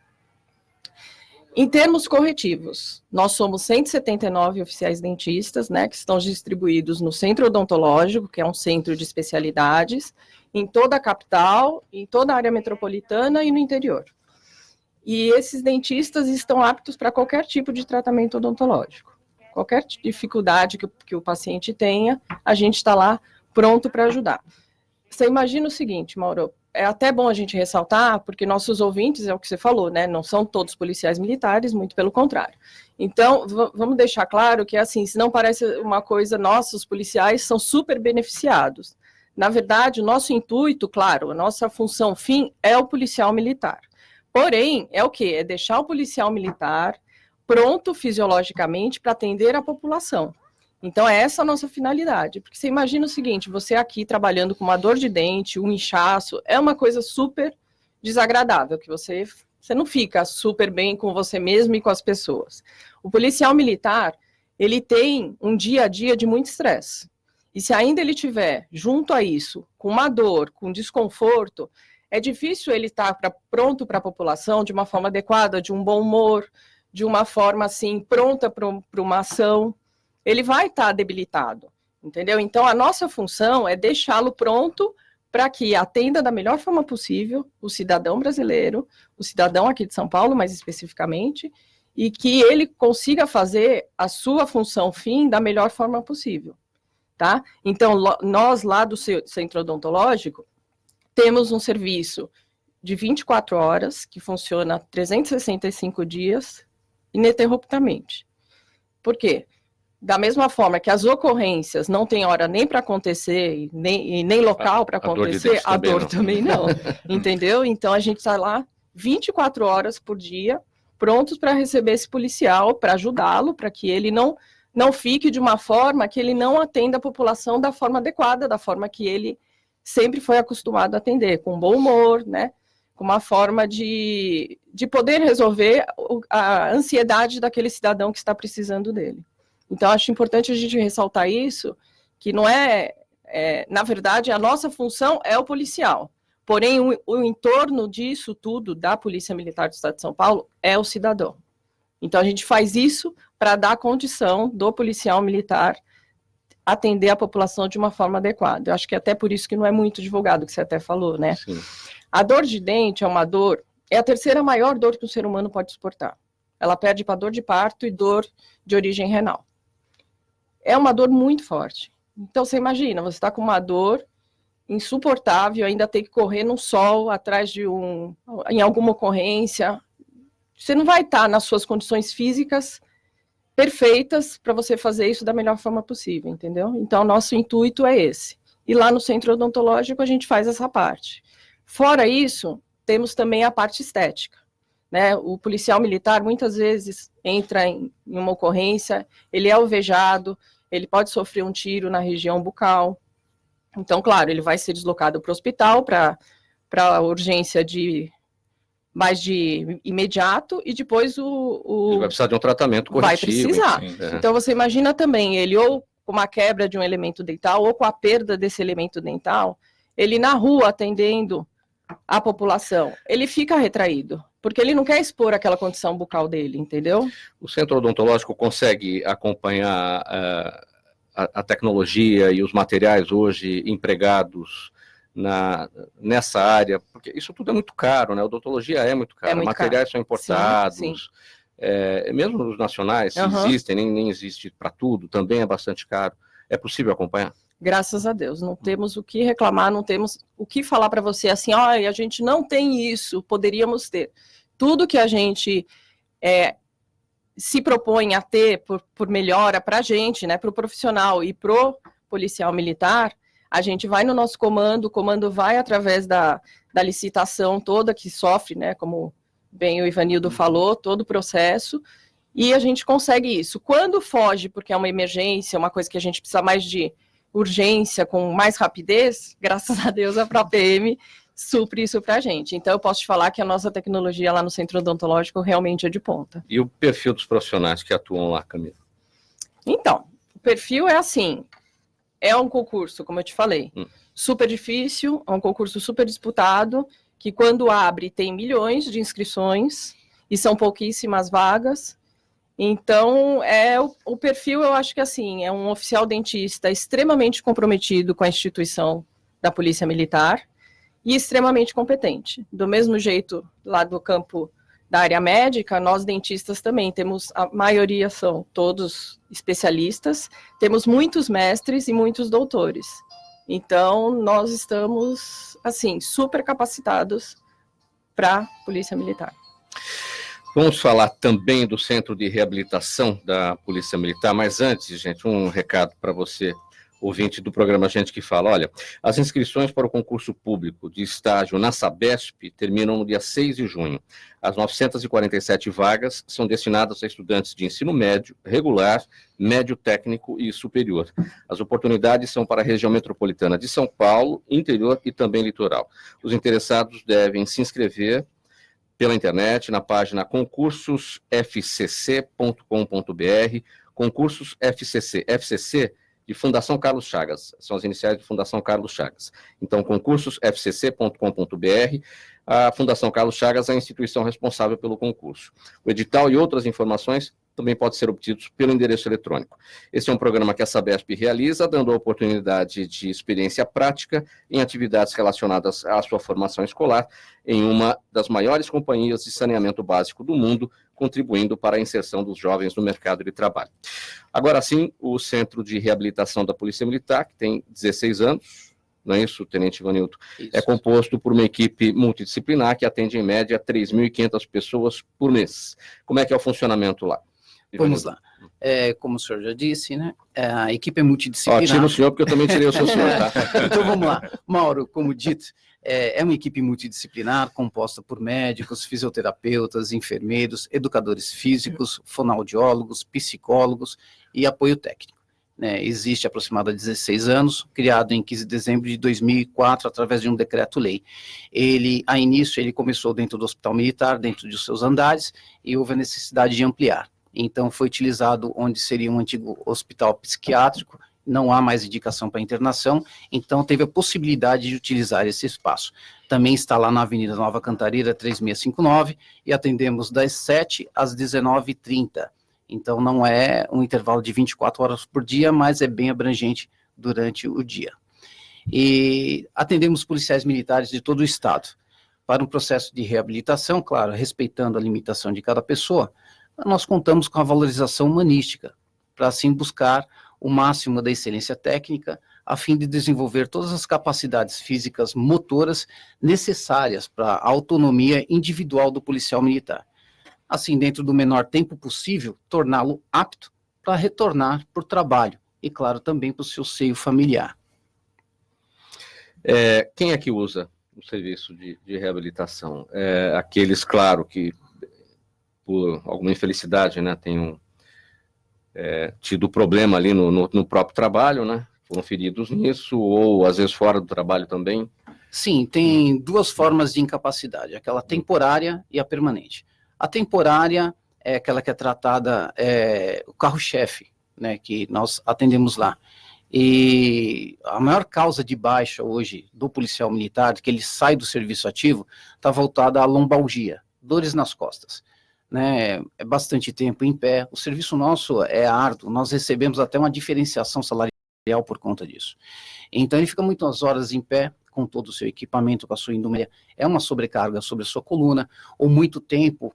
Em termos corretivos, nós somos 179 oficiais dentistas, né, que estão distribuídos no Centro Odontológico, que é um centro de especialidades, em toda a capital, em toda a área metropolitana e no interior. E esses dentistas estão aptos para qualquer tipo de tratamento odontológico. Qualquer dificuldade que o paciente tenha, a gente está lá pronto para ajudar. Você imagina o seguinte, Mauro, é até bom a gente ressaltar, porque nossos ouvintes, é o que você falou, né, não são todos policiais militares, muito pelo contrário. Então, vamos deixar claro que, assim, se não parece uma coisa, nossos policiais são super beneficiados. Na verdade, o nosso intuito, claro, a nossa função fim é o policial militar. Porém, é o quê? É deixar o policial militar pronto fisiologicamente para atender a população. Então, é essa a nossa finalidade, porque você imagina o seguinte, você aqui trabalhando com uma dor de dente, um inchaço, é uma coisa super desagradável, que você não fica super bem com você mesmo e com as pessoas. O policial militar, ele tem um dia a dia de muito estresse, e se ainda ele tiver, junto a isso, com uma dor, com desconforto, é difícil ele estar pronto para a população de uma forma adequada, de um bom humor, de uma forma, assim, pronta para uma ação. Ele vai estar debilitado, entendeu? Então, a nossa função é deixá-lo pronto para que atenda da melhor forma possível o cidadão brasileiro, o cidadão aqui de São Paulo, mais especificamente, e que ele consiga fazer a sua função fim da melhor forma possível, tá? Então, nós lá do Centro Odontológico temos um serviço de 24 horas, que funciona 365 dias, ininterruptamente. Por quê? Da mesma forma que as ocorrências não têm hora nem para acontecer, nem local para acontecer, a dor também não. Entendeu? Então, a gente está lá 24 horas por dia, prontos para receber esse policial, para ajudá-lo, para que ele não fique de uma forma que ele não atenda a população da forma adequada, da forma que ele sempre foi acostumado a atender, com bom humor, né? Com uma forma de poder resolver a ansiedade daquele cidadão que está precisando dele. Então, acho importante a gente ressaltar isso, que não na verdade, a nossa função é o policial, porém, o entorno disso tudo, da Polícia Militar do Estado de São Paulo, é o cidadão. Então, a gente faz isso para dar condição do policial militar atender a população de uma forma adequada. Eu acho que é até por isso que não é muito divulgado, que você até falou, né? Sim. A dor de dente é uma dor, é a terceira maior dor que o ser humano pode suportar. Ela perde para dor de parto e dor de origem renal. É uma dor muito forte. Então, você imagina, você está com uma dor insuportável, ainda tem que correr no sol, atrás em alguma ocorrência. Você não vai estar nas suas condições físicas perfeitas para você fazer isso da melhor forma possível, entendeu? Então, nosso intuito é esse. E lá no Centro Odontológico, a gente faz essa parte. Fora isso, temos também a parte estética, né? O policial militar, muitas vezes, entra em uma ocorrência, ele é alvejado, ele pode sofrer um tiro na região bucal. Então, claro, ele vai ser deslocado para o hospital, para a urgência mais de imediato, e depois Ele vai precisar de um tratamento corretivo. Vai precisar. Sim. Então, você imagina também, ele ou com uma quebra de um elemento dental, ou com a perda desse elemento dental, ele na rua atendendo a população, ele fica retraído, porque ele não quer expor aquela condição bucal dele, entendeu? O Centro Odontológico consegue acompanhar a tecnologia e os materiais hoje empregados nessa área, porque isso tudo é muito caro, né? A odontologia é muito cara, materiais são importados, sim. Mesmo os nacionais, existem, nem existe para tudo, também é bastante caro. É possível acompanhar? Graças a Deus, não temos o que reclamar, não temos o que falar para você assim, a gente não tem isso, poderíamos ter. Tudo que a gente se propõe a ter por melhora para a gente, né, para o profissional e para o policial militar, a gente vai no nosso comando, o comando vai através da licitação toda que sofre, né, como bem o Ivanildo falou, todo o processo, e a gente consegue isso. Quando foge, porque é uma emergência, uma coisa que a gente precisa mais de urgência, com mais rapidez, graças a Deus a própria PM supre isso para a gente. Então, eu posso te falar que a nossa tecnologia lá no Centro Odontológico realmente é de ponta. E o perfil dos profissionais que atuam lá, Camila? Então, o perfil é assim, é um concurso, como eu te falei, super difícil, é um concurso super disputado, que quando abre tem milhões de inscrições, e são pouquíssimas vagas. Então, o perfil, eu acho que assim, é um oficial dentista extremamente comprometido com a instituição da Polícia Militar e extremamente competente. Do mesmo jeito, lá do campo da área médica, nós dentistas também temos, a maioria são todos especialistas, temos muitos mestres e muitos doutores. Então, nós estamos, assim, super capacitados para a Polícia Militar. Vamos falar também do Centro de Reabilitação da Polícia Militar, mas antes, gente, um recado para você, ouvinte do programa Gente que Fala. Olha, as inscrições para o concurso público de estágio na Sabesp terminam no dia 6 de junho. As 947 vagas são destinadas a estudantes de ensino médio, regular, médio técnico e superior. As oportunidades são para a região metropolitana de São Paulo, interior e também litoral. Os interessados devem se inscrever pela internet, na página concursosfcc.com.br, concursos FCC de Fundação Carlos Chagas, são as iniciais de Fundação Carlos Chagas. Então, concursosfcc.com.br, a Fundação Carlos Chagas é a instituição responsável pelo concurso. O edital e outras informações também podem ser obtidos pelo endereço eletrônico. Esse é um programa que a Sabesp realiza, dando a oportunidade de experiência prática em atividades relacionadas à sua formação escolar em uma das maiores companhias de saneamento básico do mundo, com contribuindo para a inserção dos jovens no mercado de trabalho. Agora sim, o Centro de Reabilitação da Polícia Militar, que tem 16 anos, não é isso, Tenente Ivanildo? Isso. É composto por uma equipe multidisciplinar que atende em média 3.500 pessoas por mês. Como é que é o funcionamento lá? Vamos lá. Como o senhor já disse, né, a equipe é multidisciplinar. Tira o senhor, porque eu também tirei o seu senhor, tá? Então vamos lá. Mauro, como dito, é uma equipe multidisciplinar composta por médicos, fisioterapeutas, enfermeiros, educadores físicos, fonoaudiólogos, psicólogos e apoio técnico. Existe aproximadamente 16 anos, criado em 15 de dezembro de 2004, através de um decreto-lei. A início, ele começou dentro do Hospital Militar, dentro de seus andares, e houve a necessidade de ampliar. Então, foi utilizado onde seria um antigo hospital psiquiátrico, não há mais indicação para internação, então teve a possibilidade de utilizar esse espaço. Também está lá na Avenida Nova Cantareira, 3659, e atendemos das 7 às 19h30. Então, não é um intervalo de 24 horas por dia, mas é bem abrangente durante o dia. E atendemos policiais militares de todo o estado. Para um processo de reabilitação, claro, respeitando a limitação de cada pessoa, nós contamos com a valorização humanística, para assim buscar o máximo da excelência técnica, a fim de desenvolver todas as capacidades físicas motoras necessárias para a autonomia individual do policial militar. Assim, dentro do menor tempo possível, torná-lo apto para retornar para o trabalho e, claro, também para o seu seio familiar. Quem é que usa o serviço de reabilitação? Aqueles, claro, que por alguma infelicidade, né, tenham tido problema ali no próprio trabalho, né? Foram feridos nisso, ou às vezes fora do trabalho também? Sim, tem duas formas de incapacidade, aquela temporária e a permanente. A temporária é aquela que é tratada, o carro-chefe, né, que nós atendemos lá. E a maior causa de baixa hoje do policial militar, que ele sai do serviço ativo, está voltada à lombalgia, dores nas costas. Né, é bastante tempo em pé, o serviço nosso é árduo, nós recebemos até uma diferenciação salarial por conta disso. Então ele fica muitas horas em pé, com todo o seu equipamento, com a sua indústria, é uma sobrecarga sobre a sua coluna, ou muito tempo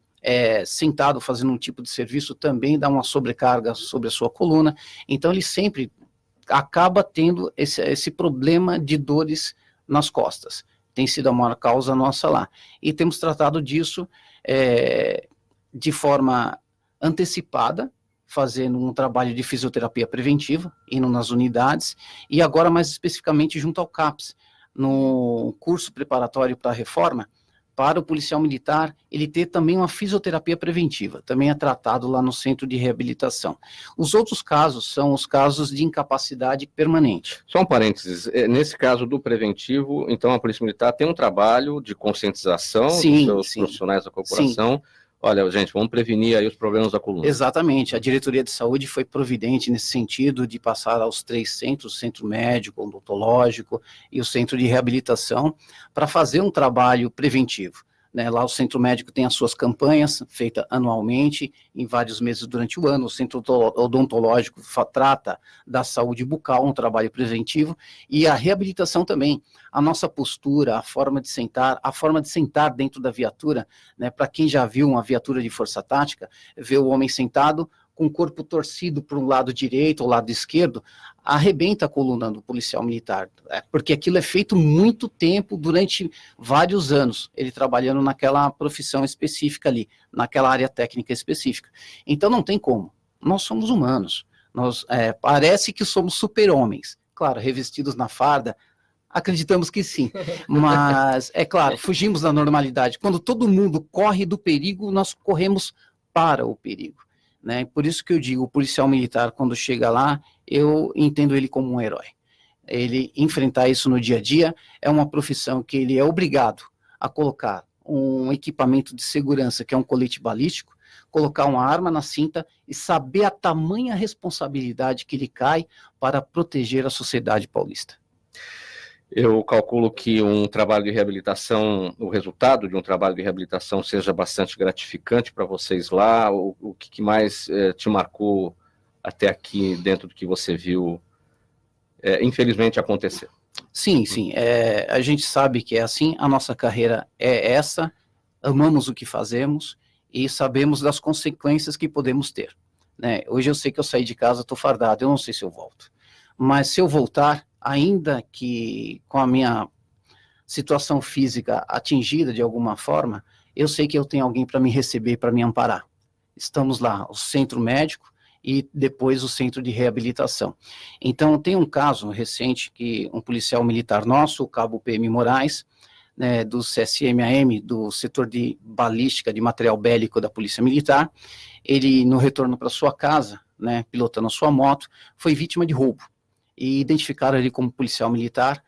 sentado fazendo um tipo de serviço também dá uma sobrecarga sobre a sua coluna, então ele sempre acaba tendo esse problema de dores nas costas, tem sido a maior causa nossa lá, e temos tratado disso de forma antecipada, fazendo um trabalho de fisioterapia preventiva, indo nas unidades, e agora mais especificamente junto ao CAPS, no curso preparatório para a reforma, para o policial militar, ele ter também uma fisioterapia preventiva, também é tratado lá no centro de reabilitação. Os outros casos são os casos de incapacidade permanente. Só um parênteses, nesse caso do preventivo, então a Polícia Militar tem um trabalho de conscientização dos seus profissionais da corporação. Sim. Olha, gente, vamos prevenir aí os problemas da coluna. Exatamente, a Diretoria de Saúde foi providente nesse sentido de passar aos 3 centros, o Centro Médico, Odontológico e o Centro de Reabilitação, para fazer um trabalho preventivo. Né, lá o Centro Médico tem as suas campanhas, feitas anualmente, em vários meses durante o ano. O Centro Odontológico trata da saúde bucal, um trabalho preventivo, e a reabilitação também. A nossa postura, a forma de sentar dentro da viatura, né, para quem já viu uma viatura de força tática, vê o homem sentado, com o corpo torcido para um lado direito ou lado esquerdo, arrebenta a coluna do policial militar, porque aquilo é feito muito tempo, durante vários anos, ele trabalhando naquela profissão específica ali, naquela área técnica específica. Então não tem como, nós somos humanos, parece que somos super-homens, claro, revestidos na farda, acreditamos que sim, mas é claro, fugimos da normalidade. Quando todo mundo corre do perigo, nós corremos para o perigo. Né? Por isso que eu digo, o policial militar, quando chega lá, eu entendo ele como um herói. Ele enfrentar isso no dia a dia é uma profissão que ele é obrigado a colocar um equipamento de segurança, que é um colete balístico, colocar uma arma na cinta e saber a tamanha responsabilidade que ele cai para proteger a sociedade paulista. Eu calculo que um trabalho de reabilitação, o resultado de um trabalho de reabilitação seja bastante gratificante para vocês lá. O que mais te marcou até aqui dentro do que você viu, infelizmente, acontecer? Sim, a gente sabe que é assim, a nossa carreira é essa, amamos o que fazemos e sabemos das consequências que podemos ter, né? Hoje eu sei que eu saí de casa, estou fardado, eu não sei se eu volto, mas se eu voltar, ainda que com a minha situação física atingida de alguma forma, eu sei que eu tenho alguém para me receber, para me amparar. Estamos lá, o centro médico e depois o centro de reabilitação. Então, tem um caso recente que um policial militar nosso, o cabo PM Moraes, né, do CSMAM, do setor de balística de material bélico da Polícia Militar, ele, no retorno para sua casa, né, pilotando a sua moto, foi vítima de roubo. E identificaram ele como policial militar,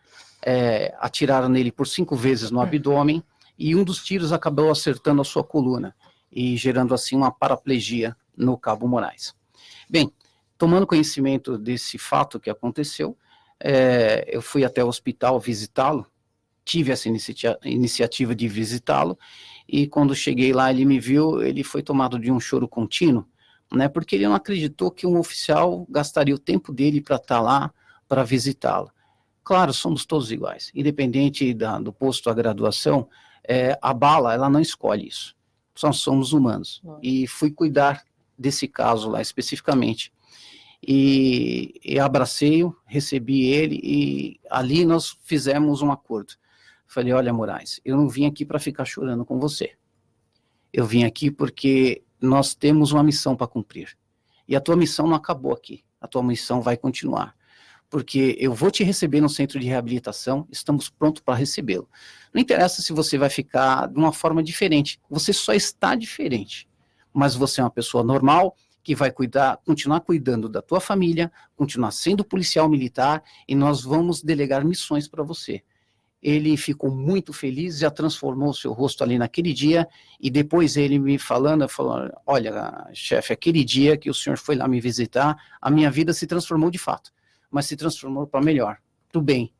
atiraram nele por 5 vezes no abdômen, e um dos tiros acabou acertando a sua coluna, e gerando assim uma paraplegia no cabo Moraes. Bem, tomando conhecimento desse fato que aconteceu, eu fui até o hospital visitá-lo, tive essa iniciativa de visitá-lo, e quando cheguei lá, ele me viu, ele foi tomado de um choro contínuo, né, porque ele não acreditou que um oficial gastaria o tempo dele para estar lá, para visitá-lo. Claro, somos todos iguais, independente do posto à graduação, a bala, ela não escolhe isso, nós somos humanos, e fui cuidar desse caso lá especificamente, e abracei-o, recebi ele, e ali nós fizemos um acordo. Falei, olha, Moraes, eu não vim aqui para ficar chorando com você, eu vim aqui porque nós temos uma missão para cumprir, e a tua missão não acabou aqui, a tua missão vai continuar, porque eu vou te receber no centro de reabilitação, estamos prontos para recebê-lo. Não interessa se você vai ficar de uma forma diferente, você só está diferente, mas você é uma pessoa normal, que vai continuar cuidando da tua família, continuar sendo policial militar, e nós vamos delegar missões para você. Ele ficou muito feliz, já transformou o seu rosto ali naquele dia, e depois ele me falou, olha, chefe, aquele dia que o senhor foi lá me visitar, a minha vida se transformou de fato, mas se transformou para melhor, para o bem.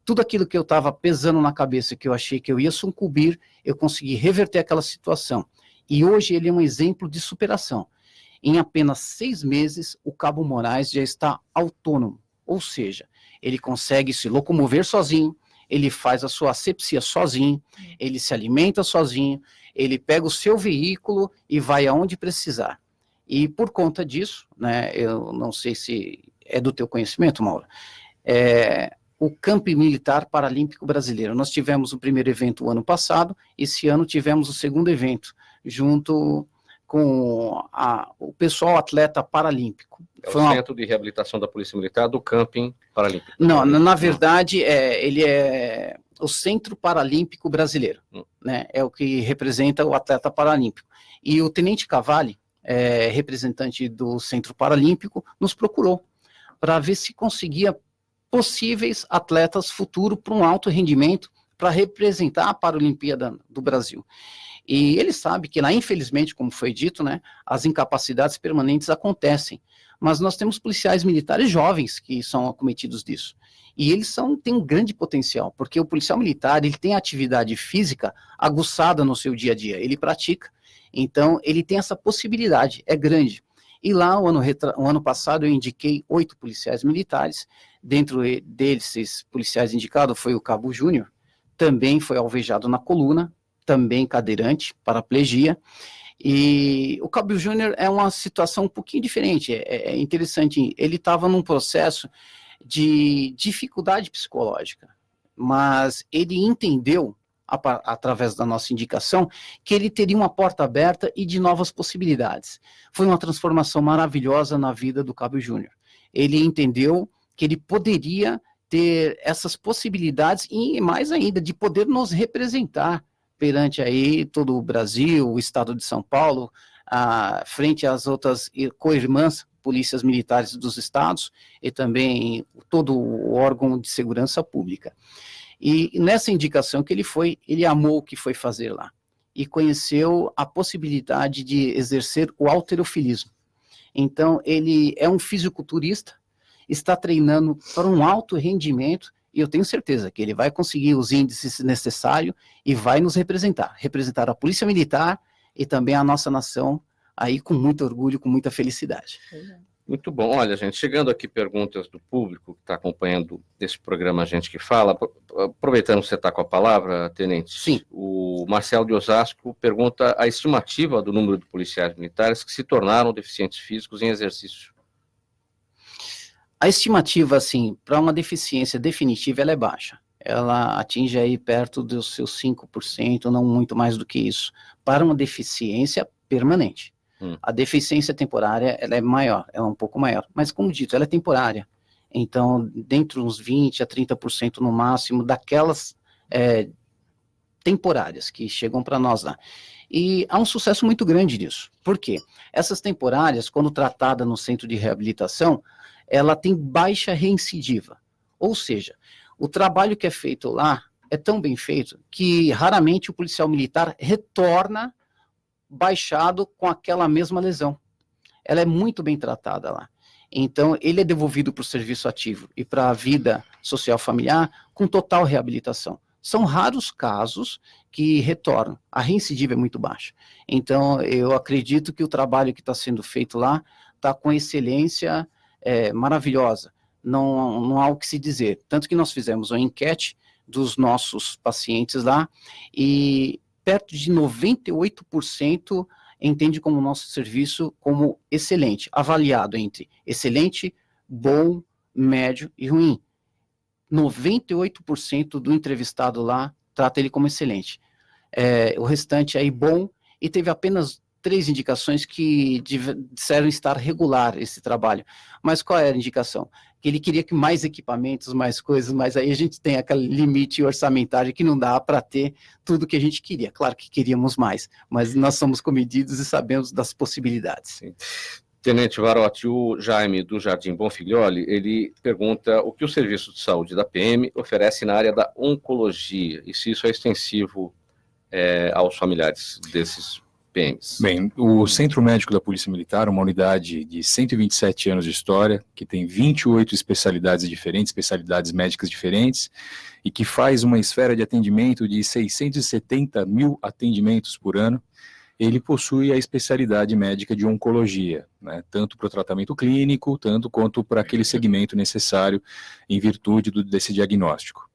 Tudo aquilo que eu estava pesando na cabeça, que eu achei que eu ia sucumbir, eu consegui reverter aquela situação. E hoje ele é um exemplo de superação. Em apenas 6 meses, o cabo Moraes já está autônomo, ou seja, ele consegue se locomover sozinho, ele faz a sua asepsia sozinho, ele se alimenta sozinho, ele pega o seu veículo e vai aonde precisar. E por conta disso, né, eu não sei se é do teu conhecimento, Mauro, o Campo Militar Paralímpico Brasileiro. Nós tivemos o primeiro evento o ano passado, esse ano tivemos o segundo evento, junto com o pessoal atleta paralímpico. Foi o Centro de Reabilitação da Polícia Militar do Camping Paralímpico. Não, na verdade, ele é o Centro Paralímpico Brasileiro, né? É o que representa o atleta paralímpico. E o Tenente Cavalli, representante do Centro Paralímpico, nos procurou para ver se conseguia possíveis atletas futuro para um alto rendimento para representar a Paralimpíada do Brasil. E ele sabe que lá, infelizmente, como foi dito, né, as incapacidades permanentes acontecem, mas nós temos policiais militares jovens que são acometidos disso. E eles têm um grande potencial, porque o policial militar, ele tem atividade física aguçada no seu dia a dia, ele pratica, então ele tem essa possibilidade, é grande. E lá, o ano passado, eu indiquei 8 policiais militares, dentro deles, esses policiais indicados foi o Cabo Júnior, também foi alvejado na coluna, também cadeirante, paraplegia, e o Cabo Júnior é uma situação um pouquinho diferente, é interessante, ele estava num processo de dificuldade psicológica, mas ele entendeu, através da nossa indicação, que ele teria uma porta aberta e de novas possibilidades. Foi uma transformação maravilhosa na vida do Cabo Júnior. Ele entendeu que ele poderia ter essas possibilidades e mais ainda, de poder nos representar perante aí todo o Brasil, o estado de São Paulo, frente às outras co-irmãs polícias militares dos estados e também todo o órgão de segurança pública. E nessa indicação que ele amou o que foi fazer lá e conheceu a possibilidade de exercer o halterofilismo. Então, ele é um fisiculturista, está treinando para um alto rendimento, e eu tenho certeza que ele vai conseguir os índices necessários e vai nos representar a Polícia Militar e também a nossa nação, aí com muito orgulho, com muita felicidade. Muito bom. Olha, gente, chegando aqui perguntas do público que está acompanhando esse programa Gente que Fala. Aproveitando que você está com a palavra, Tenente. Sim. O Marcelo de Osasco pergunta a estimativa do número de policiais militares que se tornaram deficientes físicos em exercício. A estimativa, assim, para uma deficiência definitiva, ela é baixa. Ela atinge aí perto dos seus 5%, não muito mais do que isso, para uma deficiência permanente. A deficiência temporária, ela é maior, ela é um pouco maior, mas como dito, ela é temporária. Então, dentro de uns 20% a 30% no máximo daquelas temporárias que chegam para nós lá. E há um sucesso muito grande nisso. Por quê? Essas temporárias, quando tratada no centro de reabilitação, ela tem baixa reincidiva. Ou seja, o trabalho que é feito lá é tão bem feito que raramente o policial militar retorna baixado com aquela mesma lesão. Ela é muito bem tratada lá. Então, ele é devolvido para o serviço ativo e para a vida social familiar com total reabilitação. São raros casos que retornam. A reincidiva é muito baixa. Então, eu acredito que o trabalho que está sendo feito lá está com excelência maravilhosa. Não há o que se dizer. Tanto que nós fizemos uma enquete dos nossos pacientes lá e perto de 98% entende como nosso serviço como excelente, avaliado entre excelente, bom, médio e ruim. 98% do entrevistado lá trata ele como excelente. O restante aí bom, e teve apenas 3 indicações que disseram estar regular esse trabalho. Mas qual era a indicação? Que ele queria que mais equipamentos, mais coisas, mas aí a gente tem aquele limite orçamentário que não dá para ter tudo que a gente queria. Claro que queríamos mais, mas nós somos comedidos e sabemos das possibilidades. Sim. Tenente Varotti, o Jaime do Jardim Bonfiglioli, ele pergunta o que o Serviço de Saúde da PM oferece na área da oncologia, e se isso é extensivo aos familiares desses PMs. Bem, o Centro Médico da Polícia Militar, uma unidade de 127 anos de história, que tem 28 especialidades diferentes, especialidades médicas diferentes, e que faz uma esfera de atendimento de 670 mil atendimentos por ano. Ele possui a especialidade médica de oncologia, né, tanto para o tratamento clínico, tanto quanto para aquele segmento necessário em virtude desse diagnóstico.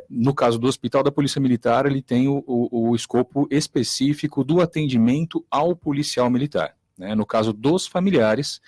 No caso do Hospital da Polícia Militar, ele tem o escopo específico do atendimento ao policial militar. Né? No caso dos familiares,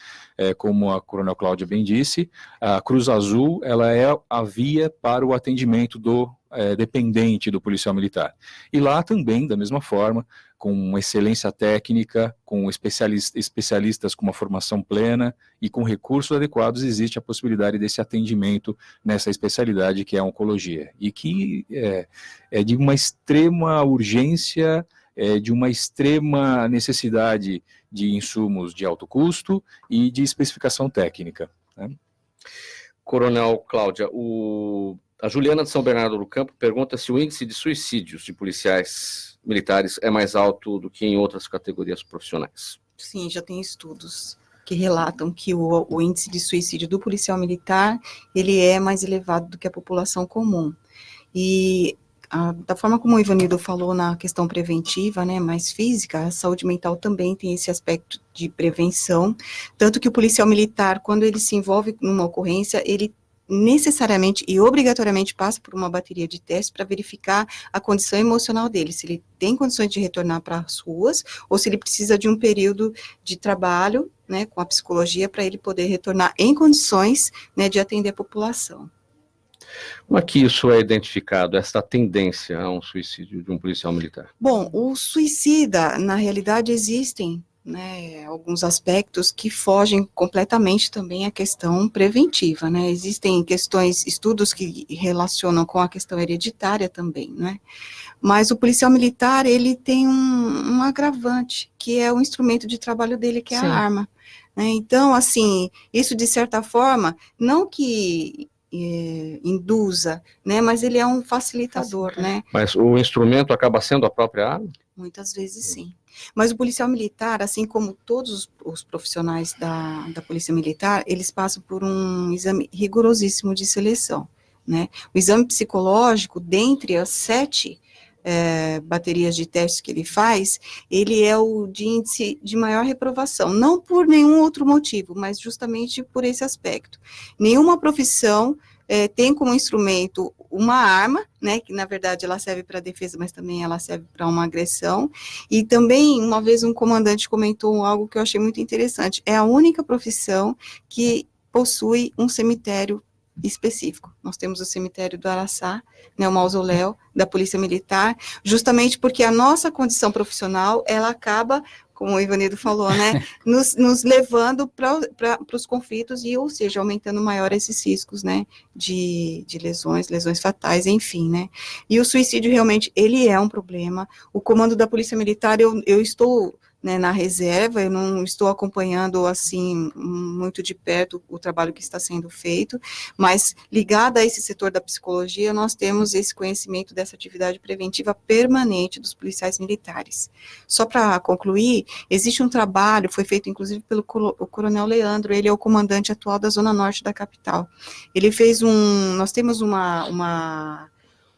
como a Coronel Cláudia bem disse, a Cruz Azul ela é a via para o atendimento do dependente do policial militar. E lá também, da mesma forma, com excelência técnica, com especialistas com uma formação plena e com recursos adequados, existe a possibilidade desse atendimento nessa especialidade que é a oncologia. E que é de uma extrema urgência, de uma extrema necessidade de insumos de alto custo e de especificação técnica. Né? Coronel Cláudia, a Juliana de São Bernardo do Campo pergunta se o índice de suicídios de policiais militares é mais alto do que em outras categorias profissionais. Sim, já tem estudos que relatam que o índice de suicídio do policial militar, ele é mais elevado do que a população comum. E da forma como o Ivanildo falou na questão preventiva, né, mais física, a saúde mental também tem esse aspecto de prevenção, tanto que o policial militar, quando ele se envolve numa ocorrência, ele necessariamente e obrigatoriamente passa por uma bateria de testes para verificar a condição emocional dele, se ele tem condições de retornar para as ruas, ou se ele precisa de um período de trabalho, né, com a psicologia, para ele poder retornar em condições, né, de atender a população. Como é que isso é identificado, essa tendência a um suicídio de um policial militar? Bom, o suicida, na realidade, existem, né, alguns aspectos que fogem completamente também à questão preventiva, né, existem estudos que relacionam com a questão hereditária também, né, mas o policial militar, ele tem um agravante, que é o instrumento de trabalho dele, que é Sim. a arma, né, então, assim, isso de certa forma, não que induza, né, mas ele é um facilitador, né. Mas o instrumento acaba sendo a própria arma? Muitas vezes sim. Mas o policial militar, assim como todos os profissionais da Polícia Militar, eles passam por um exame rigorosíssimo de seleção, né? O exame psicológico, dentre as 7 baterias de testes que ele faz, ele é o de índice de maior reprovação, não por nenhum outro motivo, mas justamente por esse aspecto. Nenhuma profissão tem como instrumento uma arma, né, que na verdade ela serve para defesa, mas também ela serve para uma agressão, e também, uma vez um comandante comentou algo que eu achei muito interessante, é a única profissão que possui um cemitério específico. Nós temos o cemitério do Araçá, né, o mausoléu da Polícia Militar, justamente porque a nossa condição profissional, ela acaba, como o Ivanildo falou, né, nos levando para os conflitos e, ou seja, aumentando maior esses riscos, né, de lesões fatais, enfim, né. E o suicídio, realmente, ele é um problema. O comando da Polícia Militar, eu estou, né, na reserva, eu não estou acompanhando, assim, muito de perto o trabalho que está sendo feito, mas ligado a esse setor da psicologia, nós temos esse conhecimento dessa atividade preventiva permanente dos policiais militares. Só para concluir, existe um trabalho, foi feito inclusive pelo Coronel Leandro, ele é o comandante atual da Zona Norte da capital. Ele fez nós temos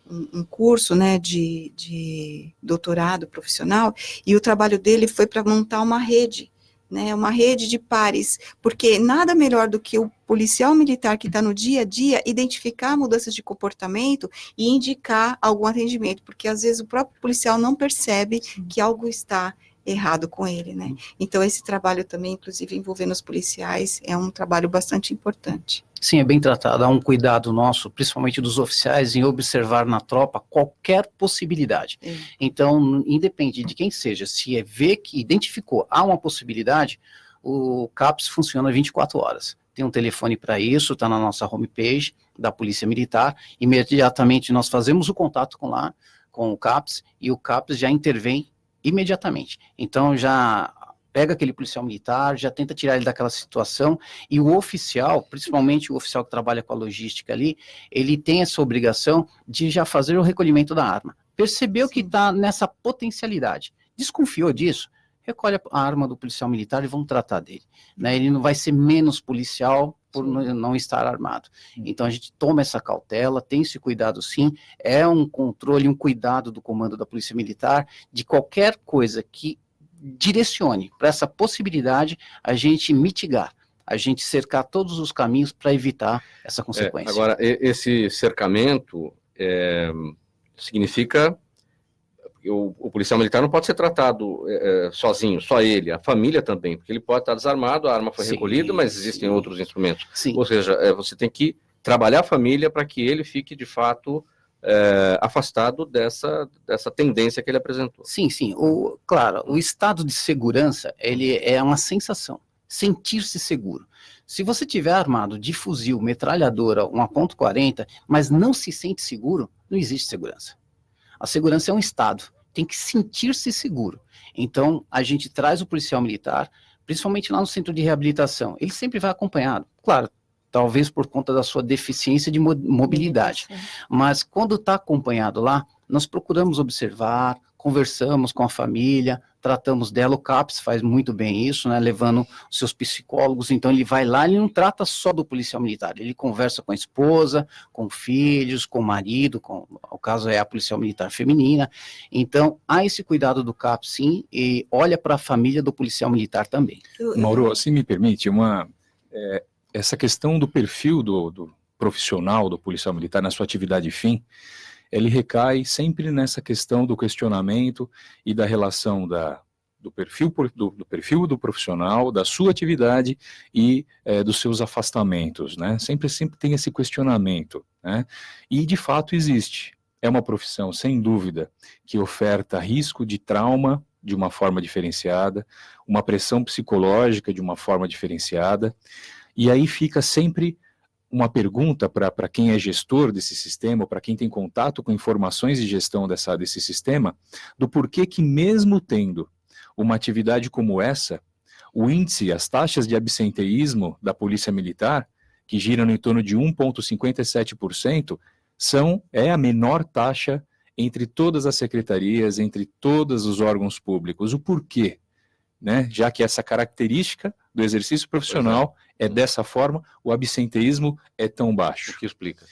um curso, né, de doutorado profissional, e o trabalho dele foi para montar uma rede, né, uma rede de pares, porque nada melhor do que o policial militar que está no dia a dia identificar mudanças de comportamento e indicar algum atendimento, porque às vezes o próprio policial não percebe que algo está errado com ele, né. Então esse trabalho também, inclusive envolvendo os policiais, é um trabalho bastante importante. Sim, é bem tratado, há um cuidado nosso, principalmente dos oficiais, em observar na tropa qualquer possibilidade. Então, independente de quem seja, se vê que identificou, há uma possibilidade, o CAPS funciona 24 horas. Tem um telefone para isso, está na nossa homepage da Polícia Militar, imediatamente nós fazemos o contato com o CAPS, e o CAPS já intervém imediatamente. Então, já pega aquele policial militar, já tenta tirar ele daquela situação, e o oficial, principalmente o oficial que trabalha com a logística ali, ele tem essa obrigação de já fazer o recolhimento da arma. Percebeu que está nessa potencialidade, desconfiou disso, recolhe a arma do policial militar e vamos tratar dele. Né? Ele não vai ser menos policial por não estar armado. Então a gente toma essa cautela, tem esse cuidado sim, é um controle, um cuidado do comando da Polícia Militar, de qualquer coisa que direcione para essa possibilidade, a gente mitigar, a gente cercar todos os caminhos para evitar essa consequência. Agora, esse cercamento significa que o policial militar não pode ser tratado sozinho, só ele, a família também, porque ele pode estar desarmado, a arma foi recolhida, mas existem outros instrumentos. Sim. Ou seja, você tem que trabalhar a família para que ele fique, de fato, afastado dessa tendência que ele apresentou. Sim, sim. Claro, o estado de segurança, ele é uma sensação, sentir-se seguro. Se você tiver armado de fuzil, metralhadora, uma .40, mas não se sente seguro, não existe segurança. A segurança é um estado, tem que sentir-se seguro. Então, a gente traz o policial militar, principalmente lá no centro de reabilitação, ele sempre vai acompanhado, claro, talvez por conta da sua deficiência de mobilidade. Mas quando está acompanhado lá, nós procuramos observar, conversamos com a família, tratamos dela, o CAPS faz muito bem isso, né, levando os seus psicólogos, então ele vai lá, ele não trata só do policial militar, ele conversa com a esposa, com filhos, com o marido, o caso é a policial militar feminina, então há esse cuidado do CAPS sim, e olha para a família do policial militar também. Mauro, se me permite, essa questão do perfil do profissional, do policial militar na sua atividade fim, ele recai sempre nessa questão do questionamento e da relação do perfil do profissional, da sua atividade e dos seus afastamentos, né? Sempre tem esse questionamento, né? E de fato existe. É uma profissão, sem dúvida, que oferta risco de trauma de uma forma diferenciada, uma pressão psicológica de uma forma diferenciada. E aí fica sempre uma pergunta para quem é gestor desse sistema, para quem tem contato com informações de gestão desse sistema, do porquê que mesmo tendo uma atividade como essa, o índice, as taxas de absenteísmo da Polícia Militar, que giram em torno de 1,57%, é a menor taxa entre todas as secretarias, entre todos os órgãos públicos. O porquê? Né? Já que essa característica do exercício profissional é dessa forma, o absenteísmo é tão baixo. O que explica?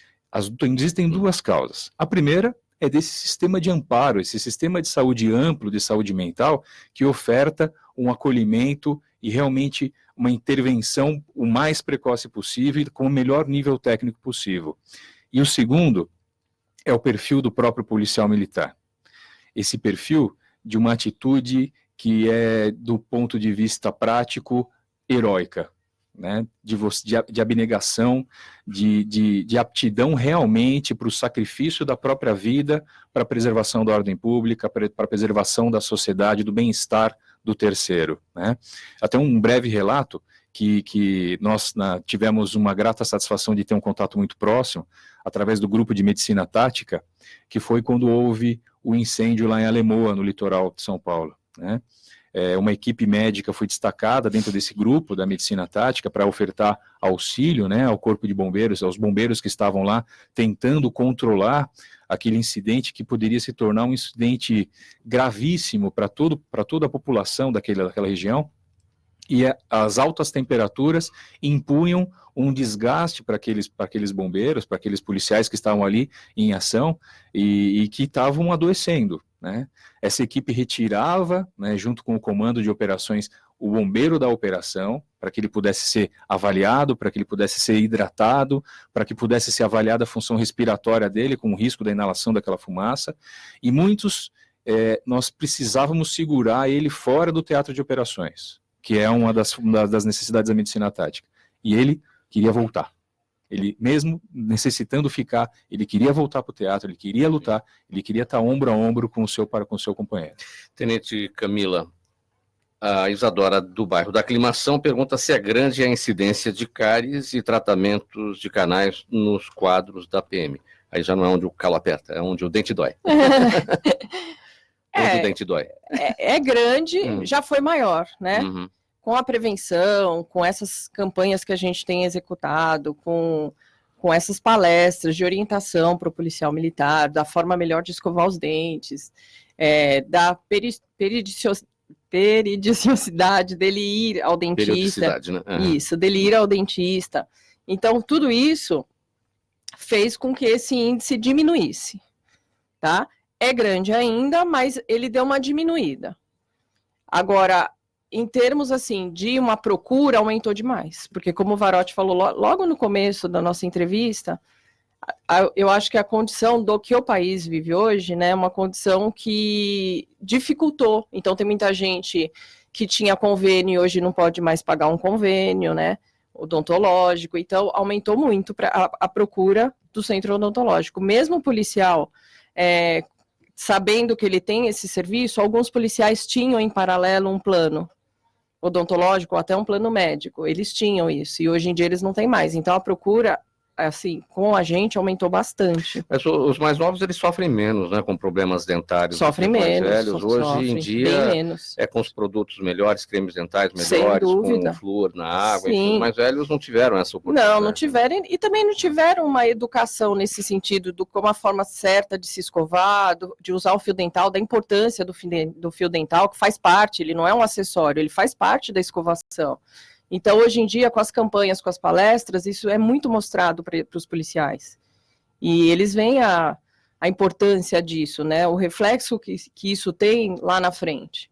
Existem duas causas. A primeira é desse sistema de amparo, esse sistema de saúde amplo, de saúde mental, que oferta um acolhimento e realmente uma intervenção o mais precoce possível, com o melhor nível técnico possível. E o segundo é o perfil do próprio policial militar. Esse perfil de uma atitude que é, do ponto de vista prático, heróica, né? De abnegação, de aptidão realmente para o sacrifício da própria vida, para a preservação da ordem pública, para a preservação da sociedade, do bem-estar do terceiro, né? Até um breve relato que nós tivemos uma grata satisfação de ter um contato muito próximo, através do grupo de medicina tática, que foi quando houve o incêndio lá em Alemoa, no litoral de São Paulo, né? Uma equipe médica foi destacada dentro desse grupo da medicina tática para ofertar auxílio, né, ao corpo de bombeiros, aos bombeiros que estavam lá tentando controlar aquele incidente que poderia se tornar um incidente gravíssimo para toda a população daquela região. E as altas temperaturas impunham um desgaste para aqueles bombeiros, para aqueles policiais que estavam ali em ação e que estavam adoecendo, né? Essa equipe retirava, né, junto com o comando de operações, o bombeiro da operação, para que ele pudesse ser avaliado, para que ele pudesse ser hidratado, para que pudesse ser avaliada a função respiratória dele, com o risco da inalação daquela fumaça, e muitos, nós precisávamos segurar ele fora do teatro de operações, que é uma das necessidades da medicina tática, e ele queria voltar. Ele, mesmo necessitando ficar, ele queria voltar para o teatro, ele queria lutar, ele queria estar ombro a ombro com o seu companheiro. Tenente Camila, a Isadora do bairro da Aclimação pergunta se é grande a incidência de cáries e tratamentos de canais nos quadros da PM. Aí já não é onde o calo aperta, é onde o dente dói. Onde o dente dói. É grande, já foi maior, né? Uhum. Com a prevenção, com essas campanhas que a gente tem executado, com essas palestras de orientação para o policial militar, da forma melhor de escovar os dentes, da periodicidade dele ir ao dentista. Né? Uhum. Isso, dele ir ao dentista. Então, tudo isso fez com que esse índice diminuísse, tá? É grande ainda, mas ele deu uma diminuída. Agora, em termos, assim, de uma procura, aumentou demais. Porque, como o Varotti falou logo no começo da nossa entrevista, eu acho que a condição do que o país vive hoje, né, é uma condição que dificultou. Então, tem muita gente que tinha convênio e hoje não pode mais pagar um convênio, né, odontológico. Então, aumentou muito a procura do centro odontológico. Mesmo o policial, sabendo que ele tem esse serviço, alguns policiais tinham em paralelo um plano odontológico ou até um plano médico. Eles tinham isso e hoje em dia eles não têm mais. Então a procura, assim, com a gente aumentou bastante. Mas os mais novos, eles sofrem menos, né, com problemas dentários. Sofrem menos. Velhos. Hoje em dia é com os produtos melhores, cremes dentais melhores, com flúor na água. Enfim, os mais velhos não tiveram essa oportunidade. Não tiveram, e também não tiveram uma educação nesse sentido, do como a forma certa de se escovar, de usar o fio dental, da importância do fio dental, que faz parte, ele não é um acessório, ele faz parte da escovação. Então, hoje em dia, com as campanhas, com as palestras, isso é muito mostrado para os policiais. E eles veem a importância disso, né? O reflexo que isso tem lá na frente.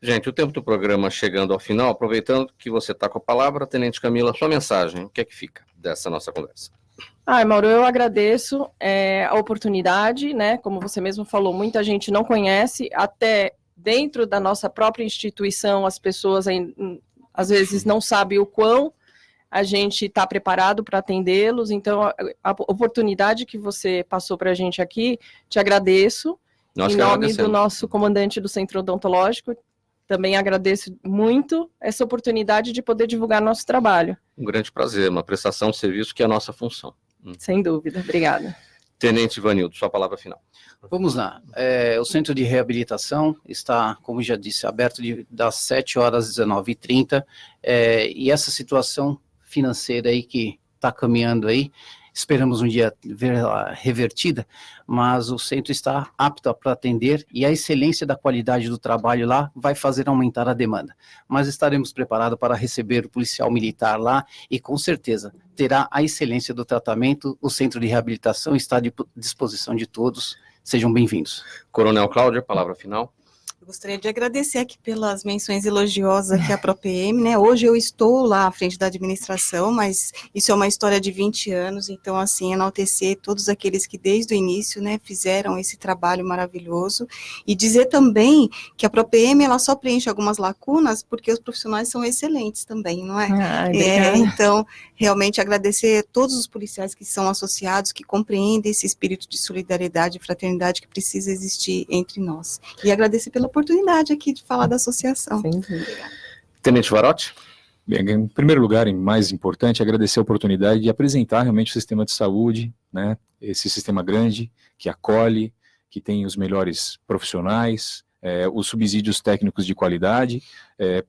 Gente, o tempo do programa chegando ao final, aproveitando que você está com a palavra, Tenente Camila, sua mensagem, o que é que fica dessa nossa conversa? Mauro, eu agradeço a oportunidade, né? Como você mesmo falou, muita gente não conhece, até dentro da nossa própria instituição, as pessoas às vezes não sabem o quão a gente está preparado para atendê-los. Então, a oportunidade que você passou para a gente aqui, te agradeço. Em nome do nosso comandante do Centro Odontológico, também agradeço muito essa oportunidade de poder divulgar nosso trabalho. Um grande prazer, uma prestação de serviço que é a nossa função. Sem dúvida, obrigada. Tenente Ivanildo, sua palavra final. Vamos lá. O Centro de Reabilitação está, como já disse, aberto das 7 horas às 19h30, e essa situação financeira aí que está caminhando aí, esperamos um dia ver-la revertida, mas o centro está apto para atender e a excelência da qualidade do trabalho lá vai fazer aumentar a demanda. Mas estaremos preparados para receber o policial militar lá e com certeza terá a excelência do tratamento. O centro de reabilitação está à disposição de todos, Sejam bem-vindos. Coronel Cláudia, palavra final. Eu gostaria de agradecer aqui pelas menções elogiosas aqui à ProPM, né? Hoje eu estou lá à frente da administração, mas isso é uma história de 20 anos, então, assim, enaltecer todos aqueles que desde o início, né, fizeram esse trabalho maravilhoso, e dizer também que a ProPM, ela só preenche algumas lacunas porque os profissionais são excelentes também, não é? Então, realmente agradecer a todos os policiais que são associados, que compreendem esse espírito de solidariedade e fraternidade que precisa existir entre nós. E agradecer pela oportunidade aqui de falar da associação. Tenente Varotti. Bem, em primeiro lugar, e mais importante, agradecer a oportunidade de apresentar realmente o sistema de saúde, né? Esse sistema grande, que acolhe, que tem os melhores profissionais, os subsídios técnicos de qualidade,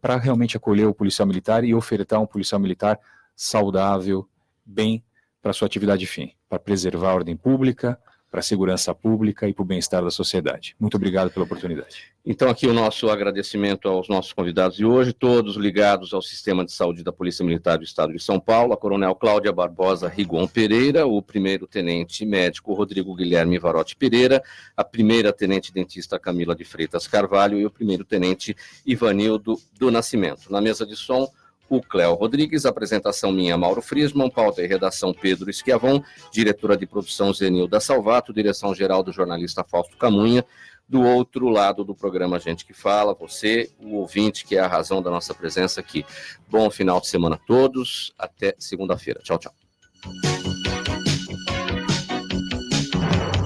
para realmente acolher o policial militar e ofertar um policial militar saudável, bem para sua atividade fim, para preservar a ordem pública, para a segurança pública e para o bem-estar da sociedade. Muito obrigado pela oportunidade. Então, aqui o nosso agradecimento aos nossos convidados de hoje, todos ligados ao Sistema de Saúde da Polícia Militar do Estado de São Paulo, a Coronel Cláudia Barbosa Rigon Pereira, o primeiro-tenente médico Rodrigo Guilherme Varotti Pereira, a primeira-tenente dentista Camila de Freitas Carvalho e o primeiro-tenente Ivanildo do Nascimento. Na mesa de som, o Cléo Rodrigues, apresentação minha, Mauro Friesman, pauta e redação Pedro Esquiavon, diretora de produção Zenilda Salvato, direção-geral do jornalista Fausto Camunha. Do outro lado do programa Gente que Fala, você, o ouvinte, que é a razão da nossa presença aqui. Bom final de semana a todos, até segunda-feira. Tchau, tchau.